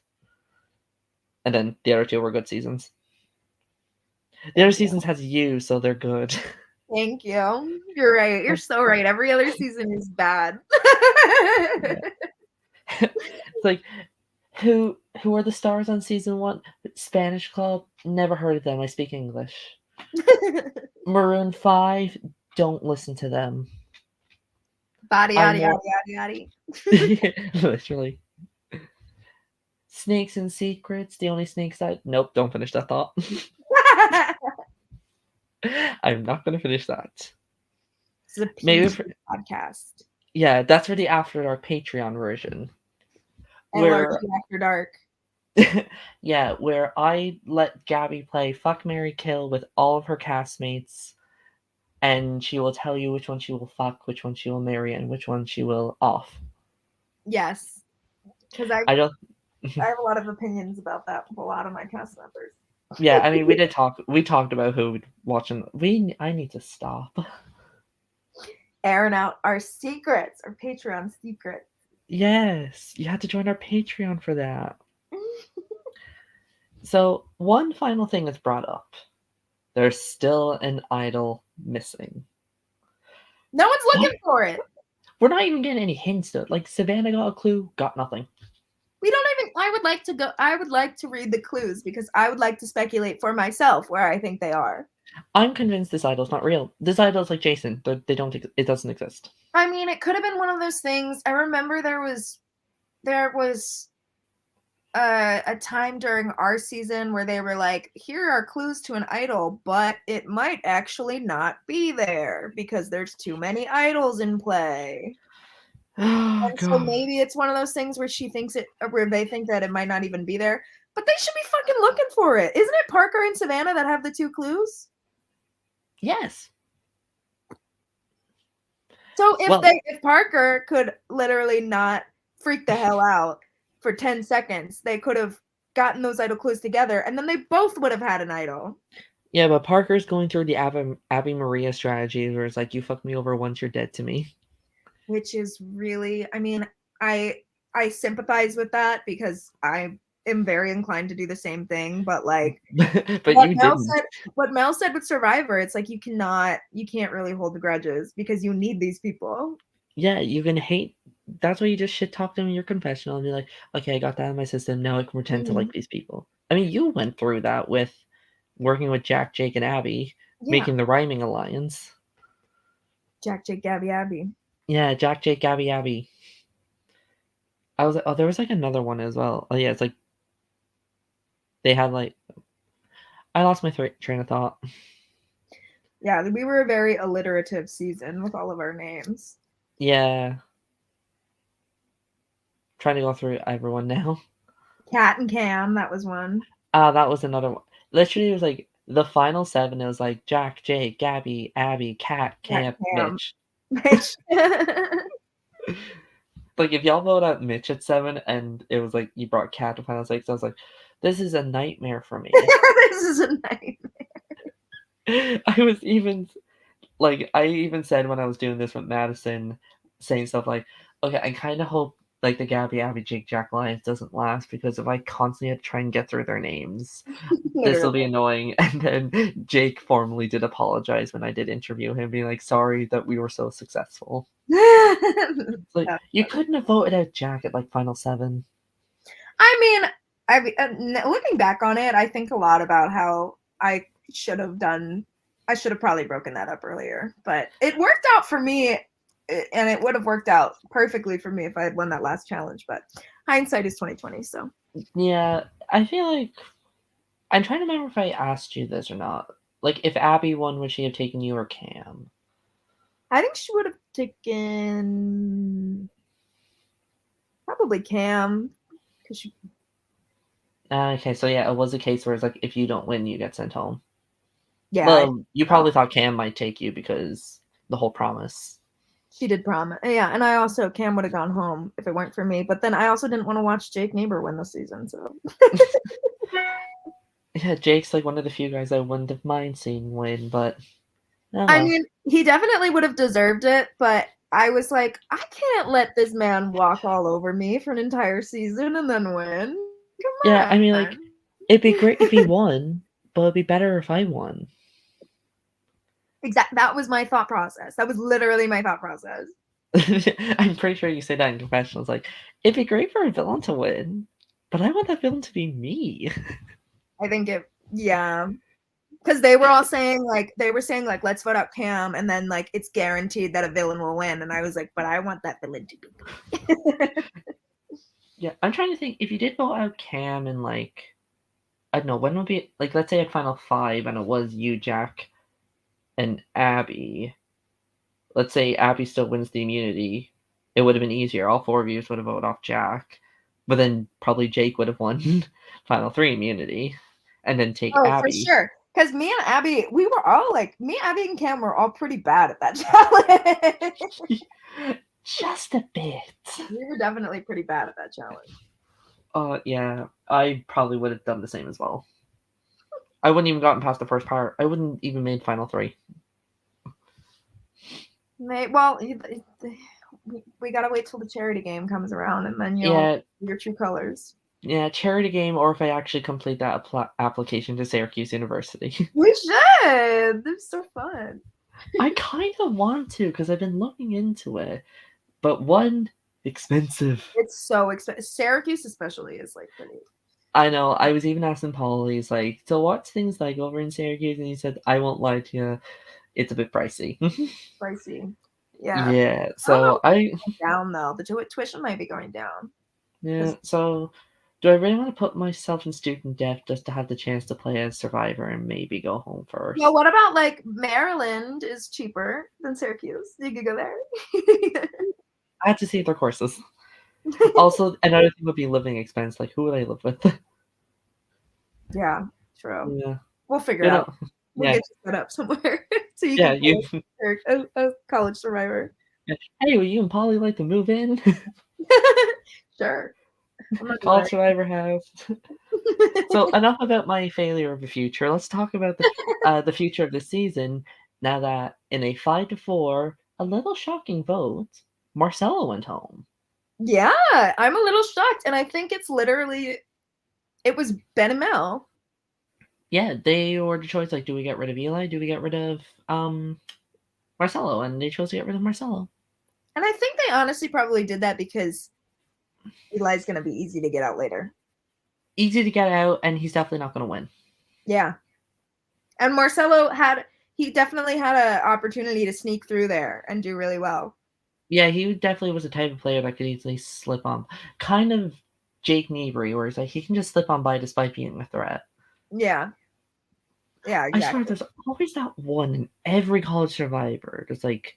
A: And then the other 2 were good seasons. The other seasons has you, so they're good.
B: Thank you. You're right. You're
A: Like,
B: so right. Every other season is bad.
A: yeah. It's like who are the stars on season 1? Spanish Club, never heard of them. I speak English. Maroon 5, don't listen to them.
B: Body,
A: I'm
B: yada,
A: more
B: yada, yada,
A: literally. Snakes and Secrets, the only snakes I nope, don't finish that thought.
B: yada.
A: I'm not gonna finish that.
B: This is a
A: Maybe
B: PG podcast.
A: yeah, that's for the After Dark Patreon version. Where
B: LRG After Dark.
A: yeah, where I let Gabby play Fuck Mary Kill with all of her castmates, and she will tell you which one she will fuck, which one she will marry, and which one she will off.
B: Yes. Because I
A: I don't
B: have a lot of opinions about that with a lot of my cast members.
A: yeah, I mean we talked about who we'd watching I need to stop.
B: Airing out our secrets, our Patreon secrets.
A: Yes, you had to join our Patreon for that. So, one final thing that's brought up. There's still an idol missing.
B: No one's
A: What?
B: looking for it.
A: We're not even getting any hints to it. Like Savannah got a clue, got nothing.
B: We don't even I would like to read the clues because I would like to speculate for myself where I think they are.
A: I'm convinced this idol's not real. This idol's like Jason. They don't. It doesn't exist.
B: I mean, it could have been one of those things. I remember there was a time during our season where they were like, here are clues to an idol, but it might actually not be there because there's too many idols in play.
A: Oh
B: And so
A: god.
B: maybe it's one of those things where where they think that it might not even be there, but they should be fucking looking for it. Isn't it Parker and Savannah that have the 2 clues?
A: Yes.
B: So
A: Well,
B: if Parker could literally not freak the hell out for 10 seconds, they could have gotten those idol clues together and then they both would have had an idol.
A: yeah, but Parker's going through the Abby Maria strategy where it's like, you fuck me over once you're dead to me.
B: Which is really, I mean, I sympathize with that because I am very inclined to do the same thing, but like
A: But you didn't.
B: what Mel said with Survivor, it's like you can't really hold the grudges because you need these people.
A: Yeah, you can hate. That's why you just shit talk them in your confessional and be like, okay, I got that in my system. Now I can pretend to like these people. I mean, you went through that with working with Jack, Jake, and Abby,
B: Yeah.
A: making the rhyming alliance.
B: Jack, Jake, Gabby, Abby.
A: Yeah, Jack, Jake, Abby, Abby. I was like, oh, there was like another one as well. Oh yeah, it's like they had like I lost my train of thought.
B: Yeah, we were a very alliterative season with all of our names.
A: Yeah, trying to go through everyone now.
B: Cat and Cam, that was one.
A: That was another one. Literally, it was like the final 7. It was like Jack, Jake, Gabby, Abby, Cat,
B: Cat
A: Camp,
B: Cam.
A: Mitch.
B: Bitch.
A: Like if y'all vote out Mitch at 7, and it was like you brought Cat to final 6, I was like, this is a nightmare for me.
B: This is a nightmare.
A: I was even like, I even said when I was doing this with Madison, saying stuff like, okay, I kind of hope like the Gabby, Abby, Jake, Jack Alliance doesn't last because if I constantly have to try and get through their names, this will be annoying. And then Jake formally did apologize when I did interview him, being like, sorry that we were so successful. It's like, you couldn't have voted out Jack at like final 7.
B: I mean, looking back on it, I think a lot about how I should have probably broken that up earlier, but it worked out for me, and it would have worked out perfectly for me if I had won that last challenge, but hindsight is 2020, so.
A: Yeah, I feel like I'm trying to remember if I asked you this or not. Like, if Abby won, would she have taken you or Cam?
B: I think she would have taken probably Cam, because she.
A: Okay, so yeah, it was a case where it's like, if you don't win, you get sent home.
B: Yeah.
A: Well, you probably thought Cam might take you because the whole promise.
B: She did promise. Yeah, and I also, Cam would have gone home if it weren't for me, but then I also didn't want to watch Jake Neighbor win this season, so.
A: Yeah, Jake's like one of the few guys I wouldn't have mind seeing win, but oh
B: I
A: well.
B: mean, he definitely would have deserved it, but I was like, I can't let this man walk all over me for an entire season and then win. Come
A: Yeah,
B: on.
A: I mean, like, it'd be great if he won, but it'd be better if I won.
B: That was my thought process. That was literally my thought process.
A: I'm pretty sure you say that in confessionals. Like, it'd be great for a villain to win, but I want that villain to be me.
B: I think yeah. Because they were all saying like let's vote out Cam, and then like it's guaranteed that a villain will win, and I was like, but I want that villain to be me.
A: Yeah, I'm trying to think if you did vote out Cam and like I don't know when would be like let's say at final five and it was you, Jack, and Abby. Let's say Abby still wins the immunity. It would have been easier. All four of you would have voted off Jack, but then probably Jake would have won final three immunity, and then take
B: Oh, for
A: Abby.
B: sure. Because me and Abby, we were all like, me, Abby, and Cam were all pretty bad at that challenge.
A: Just a bit.
B: We were definitely pretty bad at that challenge.
A: Yeah, I probably would have done the same as well. I wouldn't even gotten past the first part. I wouldn't even made final three.
B: Well, we gotta wait till the charity game comes around, and then you'll your true colors.
A: Yeah, charity game, or if I actually complete that application to Syracuse University.
B: We should. They're so fun.
A: I kind of want to because I've been looking into it, but one, expensive.
B: It's so expensive. Syracuse especially is like pretty.
A: I know. I was even asking Paul. He's like, "So what's things like over in Syracuse?" And he said, "I won't lie to you, it's a bit pricey."
B: Pricey. Yeah.
A: Yeah. So I
B: down though. The tuition might be going down.
A: Yeah. So, do I really want to put myself in student debt just to have the chance to play as Survivor and maybe go home first?
B: Well, what about like Maryland is cheaper than Syracuse? You could go there.
A: I have to see their courses. Also, another thing would be living expense. Like, who would I live with?
B: Yeah, true.
A: Yeah.
B: We'll figure it out. We'll
A: Yeah.
B: get you set up somewhere so you
A: Yeah,
B: can play a college Survivor.
A: Yeah. Hey, will you and Polly like to move in?
B: Sure.
A: College Survivor house. So enough about my failure of the future. Let's talk about the future of the season. Now that in a 5-4, a little shocking vote, Marcelo went home.
B: Yeah, I'm a little shocked, and I think it's literally it was Ben and Mel.
A: Yeah, they were the choice. Like, do we get rid of Eli? Do we get rid of Marcelo? And they chose to get rid of Marcelo.
B: And I think they honestly probably did that because Eli's going to be easy to get out later.
A: Easy to get out, and he's definitely not going to win.
B: Yeah. And Marcelo he definitely had an opportunity to sneak through there and do really well.
A: Yeah, he definitely was a type of player that could easily slip on. Kind of Jake Niebury, where it's like he can just slip on by despite being a threat.
B: Yeah. Yeah, exactly.
A: I swear there's always that one in every college Survivor. There's like,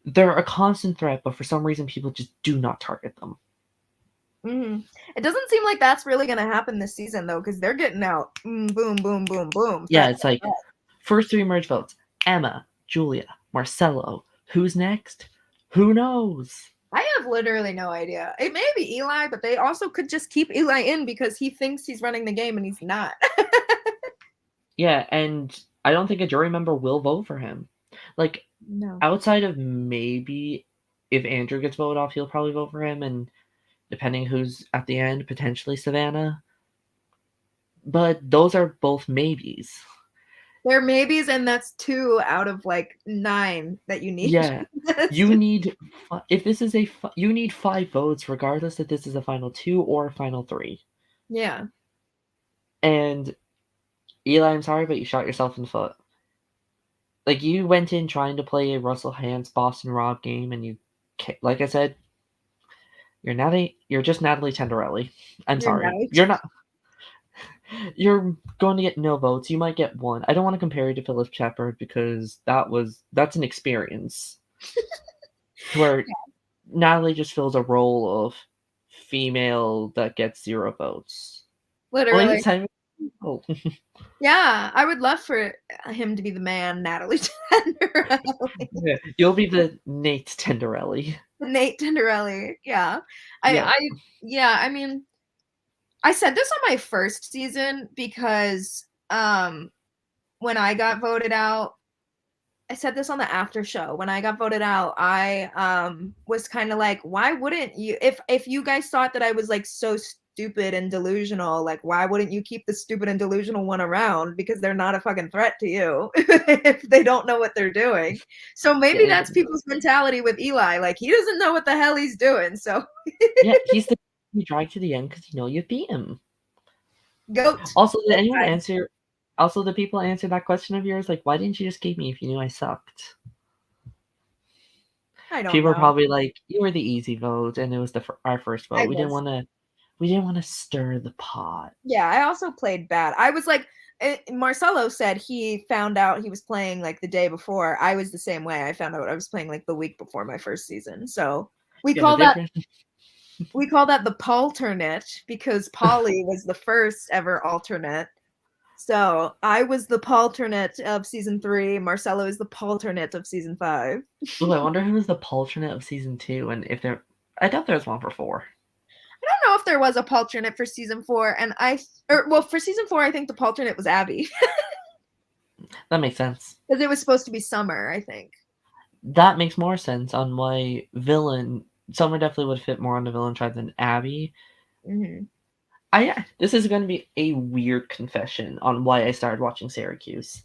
A: they're a constant threat, but for some reason people just do not target them.
B: Mm-hmm. It doesn't seem like that's really going to happen this season, though, because they're getting out boom, boom, boom, boom.
A: Yeah, it's like, first three merge votes. Emma, Julia, Marcelo. Who's next? Who knows?
B: I have literally no idea. It may be Eli, but they also could just keep Eli in because he thinks he's running the game and he's not.
A: Yeah, and I don't think a jury member will vote for him. Like,
B: no.
A: Outside of maybe if Andrew gets voted off, he'll probably vote for him, and depending who's at the end, potentially Savannah. But those are both maybes.
B: They're maybes, and that's 2 out of like 9 that you need.
A: Yeah, you need if this is you need 5 votes, regardless if this is a final 2 or a final 3.
B: Yeah.
A: And Eli, I'm sorry, but you shot yourself in the foot. Like, you went in trying to play a Russell Hans Boston Rob game, and you, like I said, you're just Natalie Tenderelli. I'm sorry. You're not. You're going to get no votes. You might get 1. I don't want to compare you to Philip Shepard because that's an experience where Natalie just fills a role of female that gets 0 votes.
B: Literally.
A: Oh.
B: Yeah, I would love for him to be the man, Natalie Tenderelli.
A: Yeah, you'll be the Nate Tenderelli.
B: The Nate Tenderelli. Yeah. I mean, I said this on my first season because when I got voted out, I said this on the after show. When I got voted out, I was kind of like, why wouldn't you if you guys thought that I was like so stupid and delusional, like why wouldn't you keep the stupid and delusional one around? Because they're not a fucking threat to you if they don't know what they're doing. So maybe
A: Yeah,
B: that's people's mentality with Eli. Like he doesn't know what the hell he's doing. So
A: yeah, he's the you drag to the end because you know you beat him.
B: goat.
A: Also, did anyone answer? Also, the people answer that question of yours, like, why didn't you just keep me if you knew I sucked?
B: I don't
A: People were
B: know.
A: probably like, you were the easy vote, and it was our first vote.
B: I
A: We didn't
B: was.
A: want to. We didn't want to stir the pot.
B: Yeah, I also played bad. I was like, Marcelo said he found out he was playing like the day before. I was the same way. I found out I was playing like the week before my first season. So we
A: Yeah, the
B: call that
A: difference.
B: we call that the Palternate because Polly was the first ever alternate. So I was the Palternate of season 3. Marcelo is the Palternate of season 5.
A: Oh, I wonder who was the alternate of season 2, and if there. I doubt there's one for 4.
B: I don't know if there was a Palternate for season 4, and for season 4, I think the Palternate was Abby.
A: That makes sense.
B: Because it was supposed to be Summer, I think.
A: That makes more sense on why villain. Summer definitely would fit more on the villain tribe than Abby.
B: Mm-hmm.
A: This is going to be a weird confession on why I started watching Syracuse.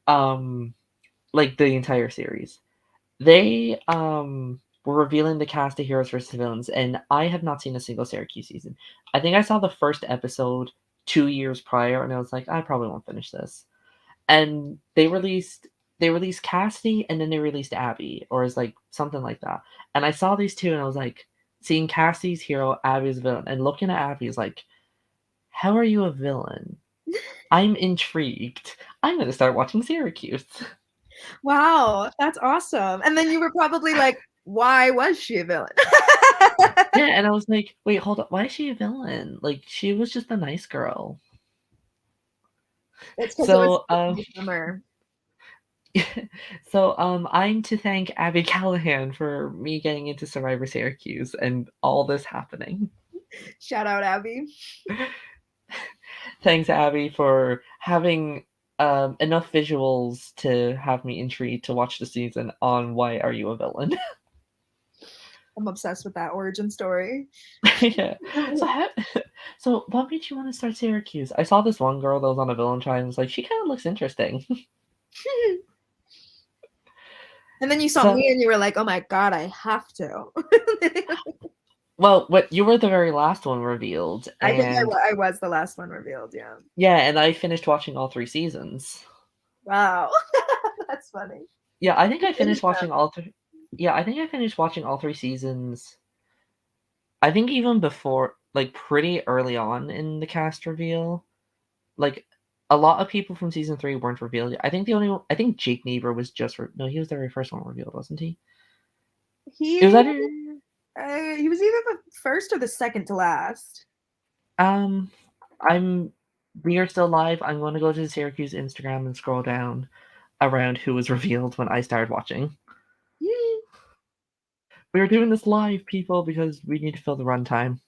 A: Like the entire series. They were revealing the cast of heroes versus villains, and I have not seen a single Syracuse season. I think I saw the first episode 2 years prior, and I was like, I probably won't finish this. And they released Cassidy, and then they released Abby, or is like something like that. And I saw these two, and I was like, seeing Cassidy's hero, Abby's villain, and looking at Abby is like, how are you a villain? I'm intrigued. I'm gonna start watching Syracuse.
B: Wow, that's awesome. And then you were probably like, why was she a villain?
A: Yeah, and I was like, wait, hold up, why is she a villain? Like, she was just a nice girl.
B: It's because it was
A: So,
B: summer.
A: I'm to thank Abby Callahan for me getting into Survivor Syracuse and all this happening.
B: Shout out, Abby.
A: Thanks, Abby, for having enough visuals to have me intrigued to watch the season on Why Are You a Villain?
B: I'm obsessed with that origin story.
A: Yeah. So what made you want to start Syracuse? I saw this one girl that was on a villain tribe and was like, she kind of looks interesting.
B: And then you saw
A: So,
B: me and you were like, oh my god, I have to.
A: well, what you were the very last one revealed,
B: I think
A: and
B: I was the last one revealed, yeah.
A: yeah, and I finished watching all 3 seasons.
B: Wow. That's funny.
A: Yeah, I think I finished watching all three. Yeah, I think I finished watching all 3 seasons. I think even before, like pretty early on in the cast reveal, like a lot of people from season 3 weren't revealed yet. I think the only one, I think Jake Neighbor was just no, he was the very first one revealed, wasn't he? It was
B: He
A: either
B: he was either the first or the second to last.
A: I'm we are still live. I'm going to go to the Syracuse Instagram and scroll down around who was revealed when I started watching. We are doing this live, people, because we need to fill the runtime.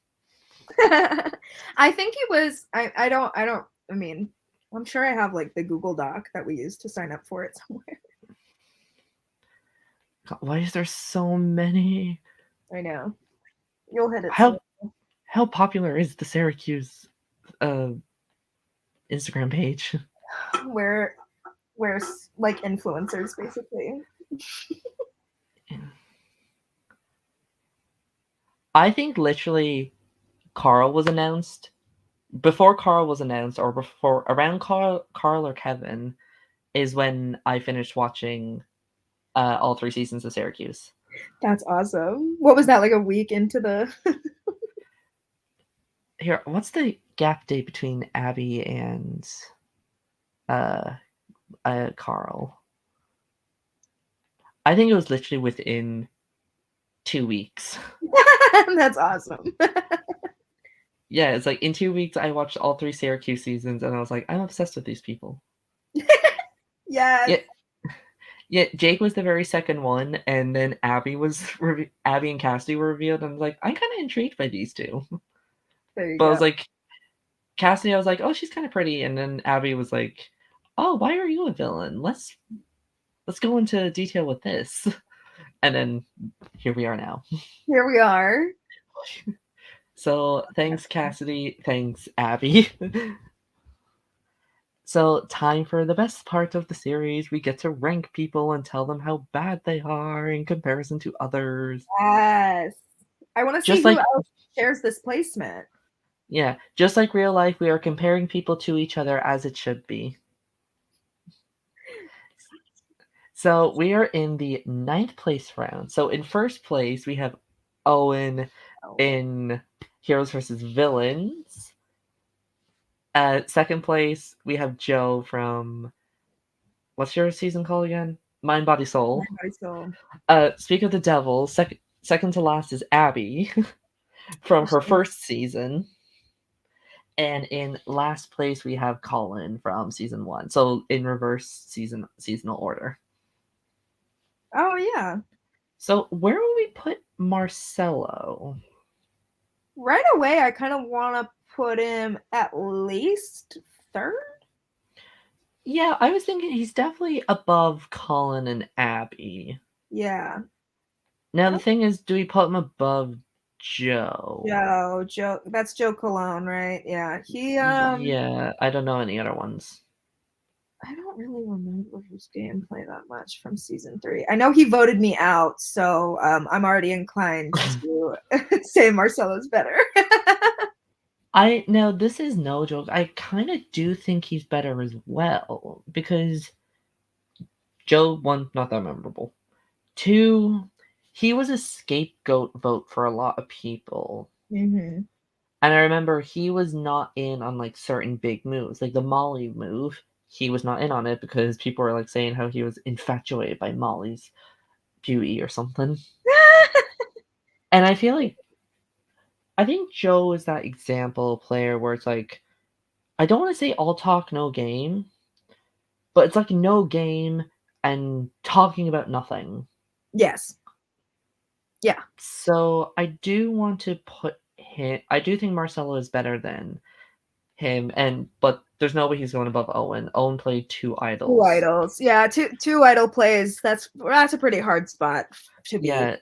B: I think it was I mean, I'm sure I have like the Google Doc that we used to sign up for it somewhere.
A: God, why is there so many?
B: I know. You'll hit it
A: How
B: soon.
A: how popular is the Syracuse Instagram page?
B: Where like influencers basically.
A: I think literally Carl was announced. Before Carl was announced, or before around Carl or Kevin, is when I finished watching all 3 seasons of Syracuse.
B: That's awesome. What was that, like a week into the
A: Here, what's the gap date between Abby and uh, Carl? I think it was literally within 2 weeks.
B: That's awesome.
A: Yeah, it's like in 2 weeks I watched all 3 Syracuse seasons, and I was like, I'm obsessed with these people.
B: Yes.
A: Yeah, Jake was the very second one, and then Abby and Cassidy were revealed, and I was like, I'm kind of intrigued by these two.
B: There you
A: But I
B: go.
A: was like, Cassidy, I was like, oh, she's kind of pretty, and then Abby was like, oh, why are you a villain? Let's go into detail with this, and then here we are now.
B: Here we are.
A: So thanks, Cassidy. Thanks, Abby. So, time for the best part of the series. We get to rank people and tell them how bad they are in comparison to others.
B: Yes. I want to see
A: Just
B: who
A: like,
B: else shares this placement.
A: yeah, just like real life, we are comparing people to each other as it should be. So, we are in the ninth place round. So, in first place, we have Owen
B: Oh,
A: in Heroes versus Villains. At second place, we have Joe from what's your season called again? Mind, Body,
B: my
A: Soul.
B: body soul.
A: Speak of the Devil. Second to last is Abby from her first season, and in last place we have Colin from season one. So in reverse seasonal order.
B: Oh yeah.
A: So where will we put Marcello?
B: Right away, I kind of want to put him at least third.
A: Yeah, I was thinking he's definitely above Colin and Abby.
B: Yeah.
A: Now the thing is, do we put him above Joe?
B: Joe. That's Joe Cologne, right? Yeah.
A: Yeah, I don't know any other ones.
B: I don't really remember his gameplay that much from season 3. I know he voted me out, so I'm already inclined to say Marcelo's better.
A: I now this is no joke. I kind of do think he's better as well because Joe, one, not that memorable. Two, he was a scapegoat vote for a lot of people.
B: Mm-hmm.
A: And I remember he was not in on like certain big moves, like the Molly move. He was not in on it because people were like saying how he was infatuated by Molly's beauty or something. And I feel like I think Joe is that example player where it's like I don't want to say all talk no game, but it's like no game and talking about nothing.
B: Yes. Yeah.
A: So I do want to put him. I do think Marcelo is better than him, and but there's no way he's going above Owen. Owen played two
B: Two
A: idols.
B: idols. Yeah, two idol plays. That's a pretty hard spot to beat.
A: Yeah.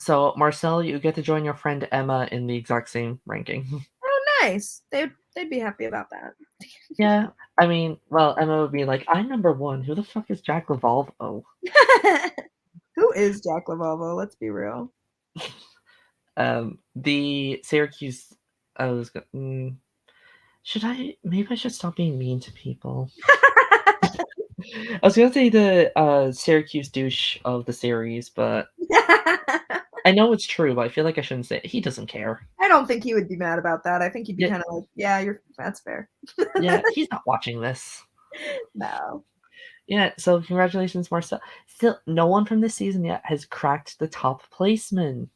A: So Marcel, you get to join your friend Emma in the exact same ranking.
B: Oh, nice. They'd be happy about that.
A: Yeah. I mean, well, Emma would be like, I'm number one. Who the fuck is Jack Lavalvo?
B: Who is Jack Lavalvo? Let's be real.
A: The Syracuse. I was. Should I? Maybe I should stop being mean to people. I was gonna say the Syracuse douche of the series, but I know it's true, but I feel like I shouldn't say it. He doesn't care.
B: I don't think he would be mad about that. I think he'd be
A: Yeah,
B: kind of like, yeah, that's fair.
A: yeah, he's not watching this.
B: No.
A: Yeah, so congratulations, Marcel. Still, no one from this season yet has cracked the top placement.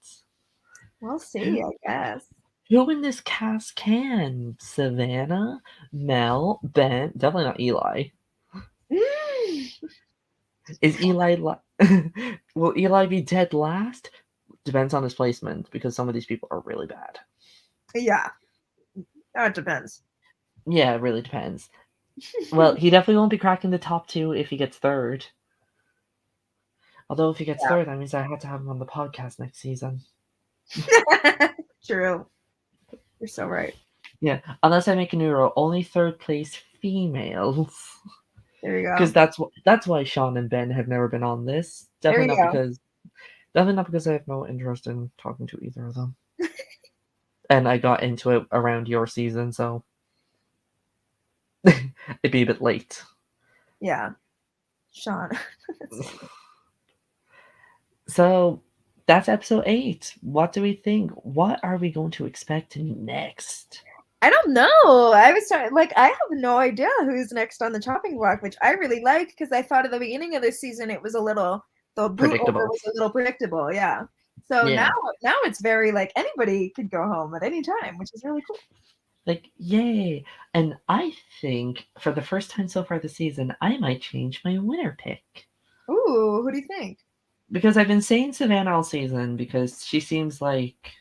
B: We'll see,
A: Who,
B: I guess.
A: who in this cast can? Savannah, Mel, Ben, definitely not Eli. Is Eli? Will Eli be dead last? Depends on his placement because some of these people are really bad.
B: Yeah, that depends.
A: Yeah, it really depends. Well, he definitely won't be cracking the top two if he gets third. Although if he gets third, that means I have to have him on the podcast next season.
B: Yeah. True. You're so right.
A: Yeah, unless I make a new rule, only third place females.
B: There you
A: Because
B: go.
A: that's why Sean and Ben have never been on this.
B: There you go.
A: Definitely not because I have no interest in talking to either of them. And I got into it around your season, so it'd be a bit late.
B: Yeah. Sean.
A: So that's episode 8. What do we think? What are we going to expect next?
B: I don't know. I was trying, like, I have no idea who's next on the chopping block, which I really like because I thought at the beginning of this season it was the boot over
A: Predictable.
B: was a little predictable. Yeah. So now,
A: Yeah.
B: now it's very like anybody could go home at any time, which is really cool.
A: Like, yay. And I think for the first time so far this season, I might change my winner pick.
B: Ooh, who do you think?
A: Because I've been saying Savannah all season because she seems like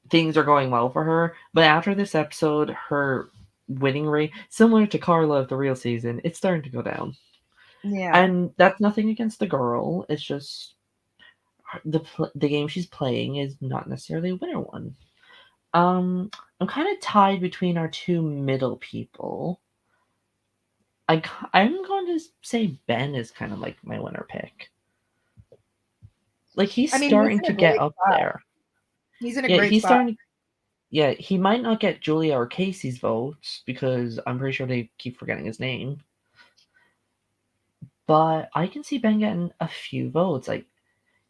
A: things are going well for her. But after this episode, her winning rate, similar to Carla of the real season, it's starting to go down.
B: Yeah.
A: And that's nothing against the girl. It's just the game she's playing is not necessarily a winner one. Um, I'm kind of tied between our two middle people. I'm going to say Ben is kind of like my winner pick. Like he's
B: I mean, he's
A: starting
B: in
A: to
B: a
A: get
B: great
A: up
B: spot.
A: there.
B: He's in a
A: Yeah,
B: great
A: he's
B: spot.
A: starting. Yeah, he might not get Julia or Casey's votes because I'm pretty sure they keep forgetting his name. But I can see Ben getting a few votes. Like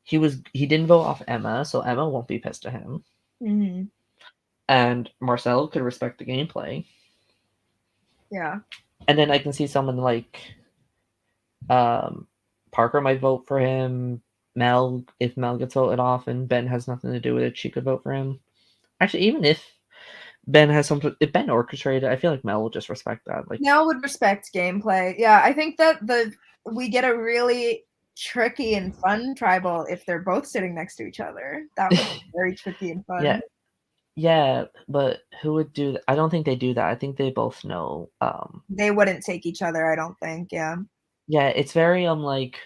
A: he didn't vote off Emma, so Emma won't be pissed at him.
B: Mm-hmm.
A: And Marcel could respect the gameplay.
B: Yeah.
A: And then I can see someone like um, Parker might vote for him. Mel, if Mel gets voted off and Ben has nothing to do with it, she could vote for him. Actually, even if Ben has something, if Ben orchestrated, I feel like Mel will just respect that. Like,
B: Nell would respect gameplay. Yeah, I think that we get a really tricky and fun tribal if they're both sitting next to each other. That would be very tricky and
A: yeah,
B: fun.
A: yeah, but who would do that? I don't think they do that. I think they both know.
B: They wouldn't take each other, I don't think. Yeah.
A: Yeah, it's very like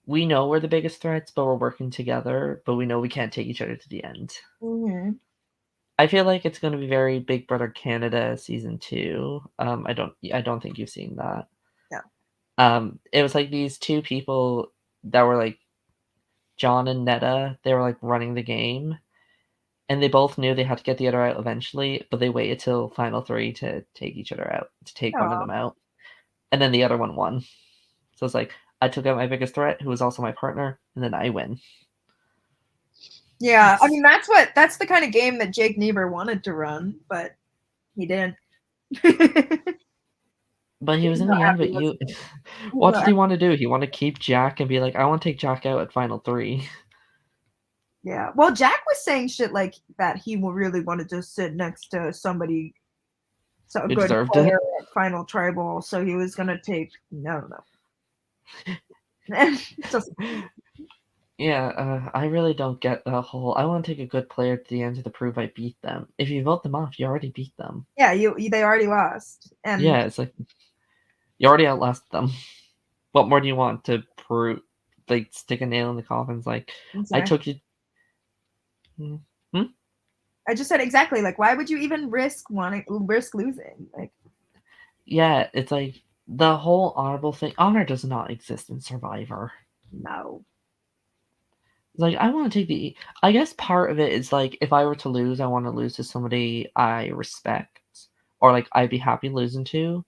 A: we know we're the biggest threats, but we're working together. But we know we can't take each other to the end.
B: Mm-hmm.
A: I feel like it's going to be very Big Brother Canada season 2. I don't think you've seen that.
B: Yeah.
A: It was like these two people that were like John and Netta. They were like running the game, and they both knew they had to get the other out eventually, but they waited till final three to take each other out, to take one of
B: Oh.
A: them out, and then the other one won. So it's like I took out my biggest threat, who was also my partner, and then I win.
B: Yeah, I mean that's the kind of game that Jake Niebuhr wanted to run, but he didn't.
A: But he was
B: He's
A: in
B: not
A: the end.
B: happy
A: But
B: with
A: you,
B: he's
A: what
B: not
A: did he want to do? He want to keep Jack and be like, I want to take Jack out at final three.
B: Yeah. Well, Jack was saying shit like that he will really want to just sit next to somebody, so a
A: Who
B: good
A: deserved
B: player
A: it?
B: at Final Tribal. So he was gonna take no, no. Just
A: Yeah, I really don't get the whole. I want to take a good player to the end to prove I beat them. If you vote them off, you already beat them.
B: yeah, they already lost, and
A: Yeah, it's like you already outlasted them. What more do you want to prove? Like stick a nail in the coffin. It's like I
B: exactly.
A: took you. Hmm?
B: I just said exactly like why would you even risk losing? Like
A: Yeah, it's like the whole honorable thing. Honor does not exist in Survivor.
B: no.
A: Like I want to take the. I guess part of it is like if I were to lose, I want to lose to somebody I respect, or like I'd be happy losing to.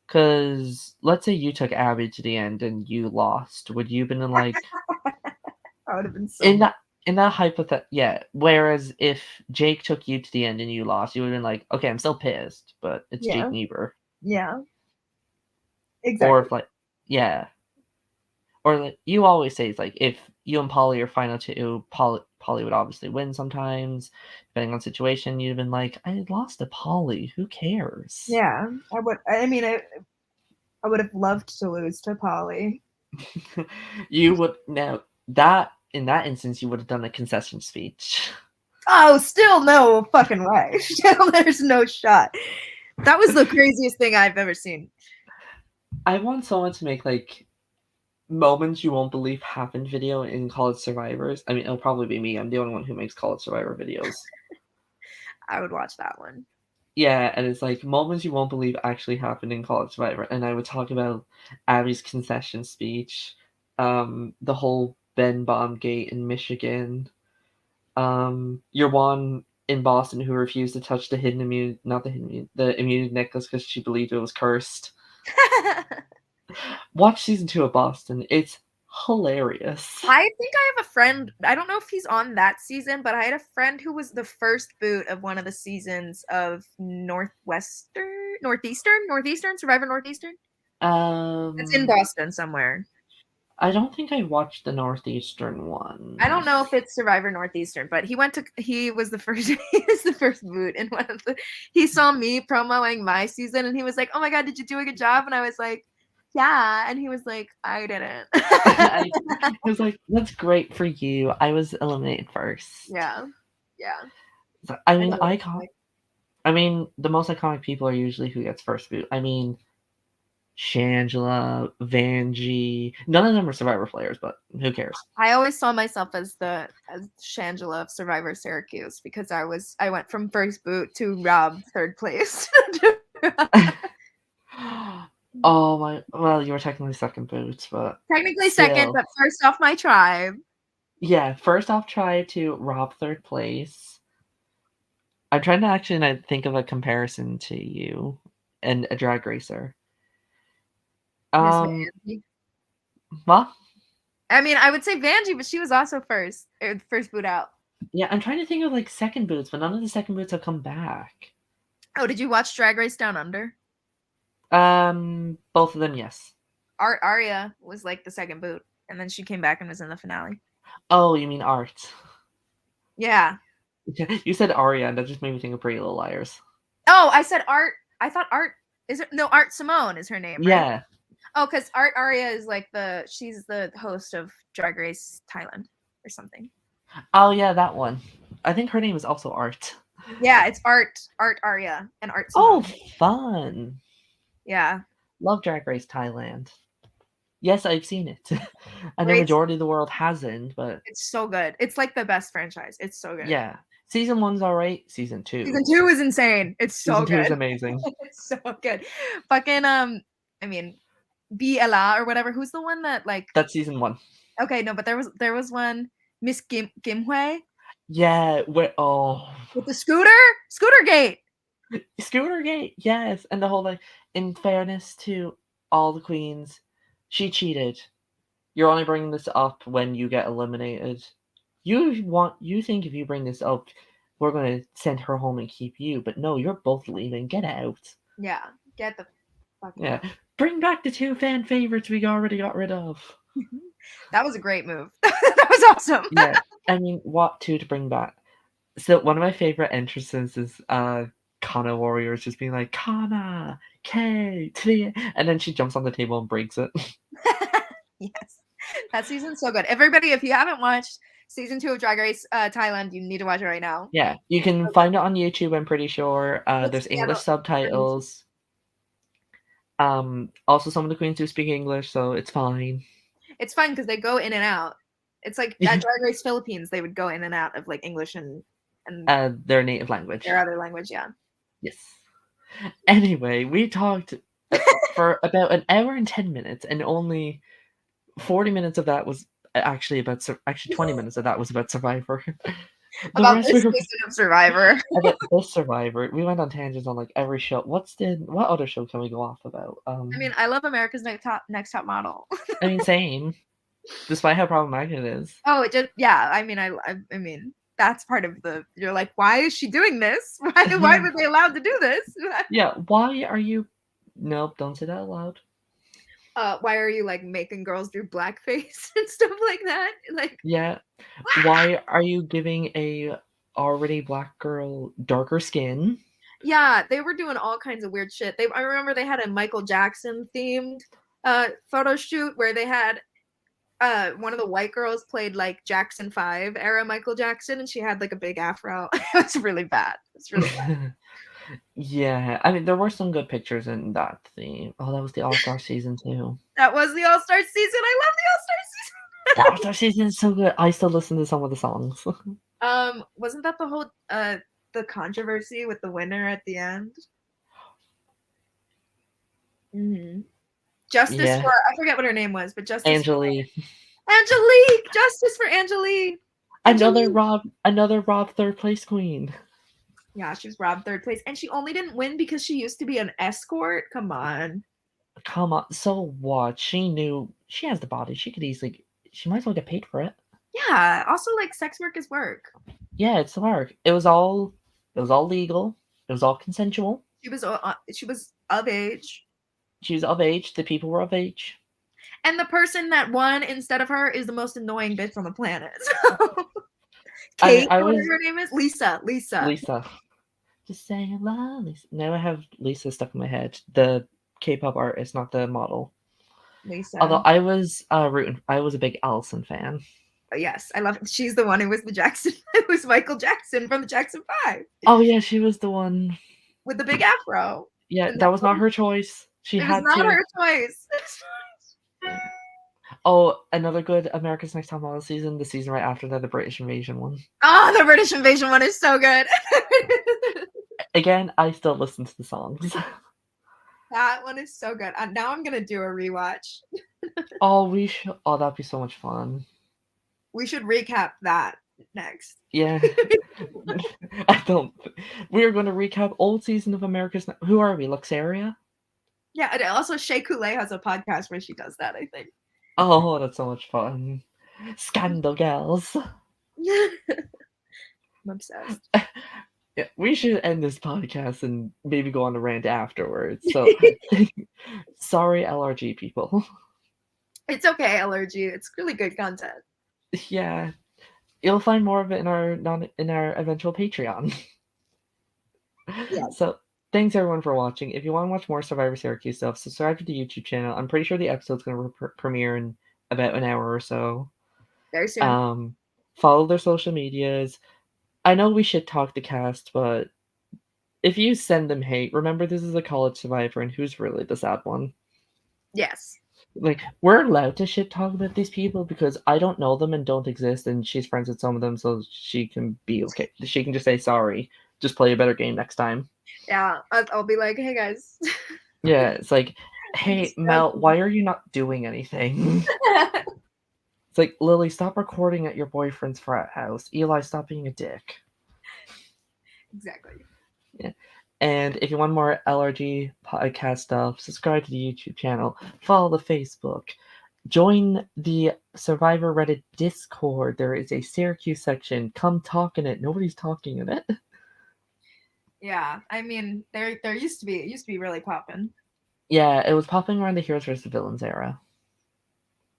A: Because let's say you took Abby to the end and you lost, would you have been like
B: That would have been so
A: in
B: much.
A: that hypothet? Yeah. Whereas if Jake took you to the end and you lost, you would have been like, okay, I'm still pissed, but it's Jake
B: Yeah,
A: Niebuhr.
B: yeah,
A: Or
B: exactly.
A: if like, yeah, or like you always say it's like if you and Polly are final two, Polly would obviously win sometimes, depending on situation. You'd have been like, I lost to Polly. Who cares?
B: Yeah, I would. I mean, I would have loved to lose to Polly.
A: You would now that in that instance you would have done a concession speech.
B: Oh, still no fucking way. Still, there's no shot. That was the craziest thing I've ever seen.
A: I want someone to make like moments you won't believe happened video in College Survivors. I mean, it'll probably be me. I'm the only one who makes College Survivor videos.
B: I would watch that one.
A: Yeah, and it's like moments you won't believe actually happened in College Survivor. And I would talk about Abby's concession speech, the whole Ben Bomb gate in Michigan, your one in Boston who refused to touch the hidden immune, not the hidden immune, the immunity necklace because she believed it was cursed. Watch season 2 of Boston. It's hilarious.
B: I think I have a friend. I don't know if he's on that season, but I had a friend who was the first boot of one of the seasons of Northeastern Survivor Northeastern. It's in
A: Um,
B: Boston somewhere.
A: I don't think I watched the Northeastern
B: I don't know
A: ones.
B: if it's Survivor Northeastern, but he was the first he was the first boot in one of the he saw me promoing my season and he was like, "Oh my god, did you do a good job?" And I was like, "Yeah." And he was like, "I didn't."
A: I was like, "That's great for you. I was eliminated first."
B: Yeah. Yeah.
A: So, I
B: I
A: mean,
B: know
A: the most iconic people are usually who gets first boot. I mean, Shangela, Vanjie. None of them are Survivor players, but who cares?
B: I always saw myself as Shangela of Survivor Syracuse because I went from first boot to Rob third place.
A: Oh my! Well, you were technically second boots, but
B: Technically second,
A: still.
B: but first off my tribe.
A: Yeah, first off, try to rob third place. I'm trying to actually think of a comparison to you and a drag racer.
B: Miss
A: Um,
B: Vanjie.
A: what?
B: I mean, I would say Vanjie, but she was also first boot out.
A: Yeah, I'm trying to think of like second boots, but none of the second boots have come back.
B: Oh, did you watch Drag Race Down Under?
A: Both of them, yes.
B: Aria was like the second boot, and then she came back and was in the finale.
A: Oh, you mean Art?
B: Yeah.
A: You said Aria, and that just made me think of Pretty Little Liars.
B: Oh, I said Art. I thought Art is it? No, Art Simone is her name, right?
A: Yeah.
B: Oh, because Art Aria is like she's the host of Drag Race Thailand or something.
A: Oh yeah, that one. I think her name is also Art.
B: Yeah, it's Art Aria and Art
A: Oh,
B: Simone.
A: fun!
B: Yeah.
A: Love Drag Race Thailand. Yes, I've seen it. I know
B: Great.
A: majority of the world hasn't, but
B: It's so good. It's like the best franchise. It's so good.
A: yeah. Season 1's alright. Season 2.
B: Season 2 is insane. It's so
A: Season 2 is
B: good.
A: amazing.
B: It's so good. Fucking I mean, Ella or whatever. Who's the one that like?
A: That's season 1.
B: Okay, no, but there was one Miss Gimhue
A: Yeah,
B: with the scooter gate.
A: Scootergate, yes, and the whole like. In fairness to all the queens, she cheated. You're only bringing this up when you get eliminated. You think if you bring this up, we're gonna send her home and keep you, but no, you're both leaving. Get out.
B: Yeah, get the fuck
A: Yeah,
B: out.
A: bring back the 2 fan favorites we already got rid of.
B: That was a great move. That was awesome.
A: Yeah, I mean, what 2 to bring back? So one of my favorite entrances is Kana Warriors just being like, Kana, K, T, and then she jumps on the table and breaks it.
B: Yes, that season's so good. Everybody, if you haven't watched season 2 of Drag Race Thailand, you need to watch it right now.
A: Yeah, you can find it on YouTube, I'm pretty sure. There's
B: Yeah,
A: English subtitles. Also some of the queens do speak English, so it's fine.
B: It's fun because they go in and out. It's like at Drag Race Philippines, they would go in and out of like English and
A: their native language.
B: their other language, yeah.
A: Yes. Anyway, we talked for about an hour and 10 minutes, and only 40 minutes of that was actually 20 minutes of that was about Survivor.
B: About this season of Survivor.
A: About this Survivor. We went on tangents on like every show. What other show can we go off about?
B: I mean, I love America's Next Top Model.
A: I mean, same. Despite how problematic it is.
B: Oh, it just yeah. I mean, I mean, that's part of the. You're like, why is she doing this? Why were they allowed to do this?
A: Yeah. Why are you? Nope. Don't say that out loud.
B: Why are you like making girls do blackface and stuff like that? Like,
A: yeah. Why are you giving a already black girl darker skin?
B: Yeah, they were doing all kinds of weird shit. I remember they had a Michael Jackson themed photo shoot where they had one of the white girls played like Jackson 5 era Michael Jackson, and she had like a big afro. It was really bad. It's really bad.
A: Yeah, I mean, there were some good pictures in that theme. Oh, that was the All Star season too.
B: That was the All Star season. I love the All Star season.
A: The All Star season is so good. I still listen to some of the songs.
B: Wasn't that the whole the controversy with the winner at the end? Mm-hmm. Justice for I forget what her name was, but Justice
A: Angelique.
B: Angelique! Justice for Angelique!
A: Another Rob third place queen.
B: Yeah, she was robbed third place. And she only didn't win because she used to be an escort? Come on.
A: Come on. So what? She knew she has the body. She might as well get paid for it.
B: Yeah. Also, like, sex work is work.
A: Yeah, it's work. It was all legal. It was all consensual.
B: She was of age.
A: She was of age. The people were of age.
B: And the person that won instead of her is the most annoying bitch on the planet. Kate, whatever her name is? Lisa.
A: Just saying hello, Lisa. Now I have Lisa stuck in my head. The K-pop artist, not the model.
B: Lisa.
A: Although I was I was a big Allison fan.
B: Yes, I love it. She's the one who was the Jackson. It was Michael Jackson from the Jackson 5.
A: Oh yeah, she was the one
B: with the big afro.
A: Yeah, that was not her choice. She
B: It was
A: had
B: not
A: to.
B: her choice.
A: Oh, another good America's Next Top Model season. The season right after that, the British Invasion one.
B: Oh, the British Invasion one is so good.
A: Again, I still listen to the songs.
B: That one is so good. Now I'm gonna do a rewatch.
A: Oh, we should. Oh, that'd be so much fun.
B: We should recap that next.
A: Yeah. I don't. We are going to recap old season of America's. Who are we? Luxaria?
B: Yeah, and also Shea Coulee has a podcast where she does that, I think.
A: Oh, that's so much fun. Scandal Gals.
B: I'm obsessed.
A: Yeah, we should end this podcast and maybe go on a rant afterwards. So, sorry, LRG people.
B: It's okay, allergy. It's really good content.
A: Yeah, you'll find more of it in our eventual Patreon.
B: Yeah.
A: So, thanks everyone for watching. If you want to watch more Survivor Syracuse stuff, subscribe to the YouTube channel. I'm pretty sure the episode's going to premiere in about an hour or so.
B: Very soon.
A: Follow their social medias. I know we should talk the cast, but if you send them hate, remember this is a college survivor, and who's really the sad one?
B: Yes.
A: Like, we're allowed to shit talk about these people because I don't know them and don't exist, and she's friends with some of them, so she can be okay. She can just say sorry. Just play a better game next time.
B: Yeah. I'll be like, hey guys.
A: Yeah, it's like, hey Mel, why are you not doing anything? It's like, Lily, stop recording at your boyfriend's frat house. Eli, stop being a dick.
B: Exactly.
A: Yeah. And if you want more LRG podcast stuff, subscribe to the YouTube channel, follow the Facebook, join the Survivor Reddit Discord. There is a Syracuse section. Come talk in it. Nobody's talking in it.
B: Yeah. I mean, it used to be really popping.
A: Yeah, it was popping around the Heroes vs. Villains era.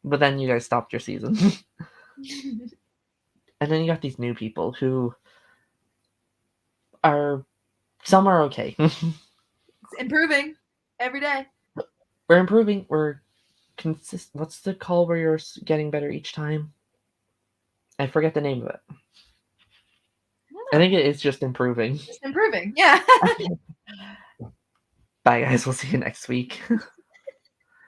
A: But then you guys stopped your season. And then you got these new people who are... Some are okay.
B: It's improving every day.
A: We're improving. We're consistent. What's the call where you're getting better each time? I forget the name of it. I think it is just improving.
B: Just improving. Yeah.
A: Bye, guys. We'll see you next week.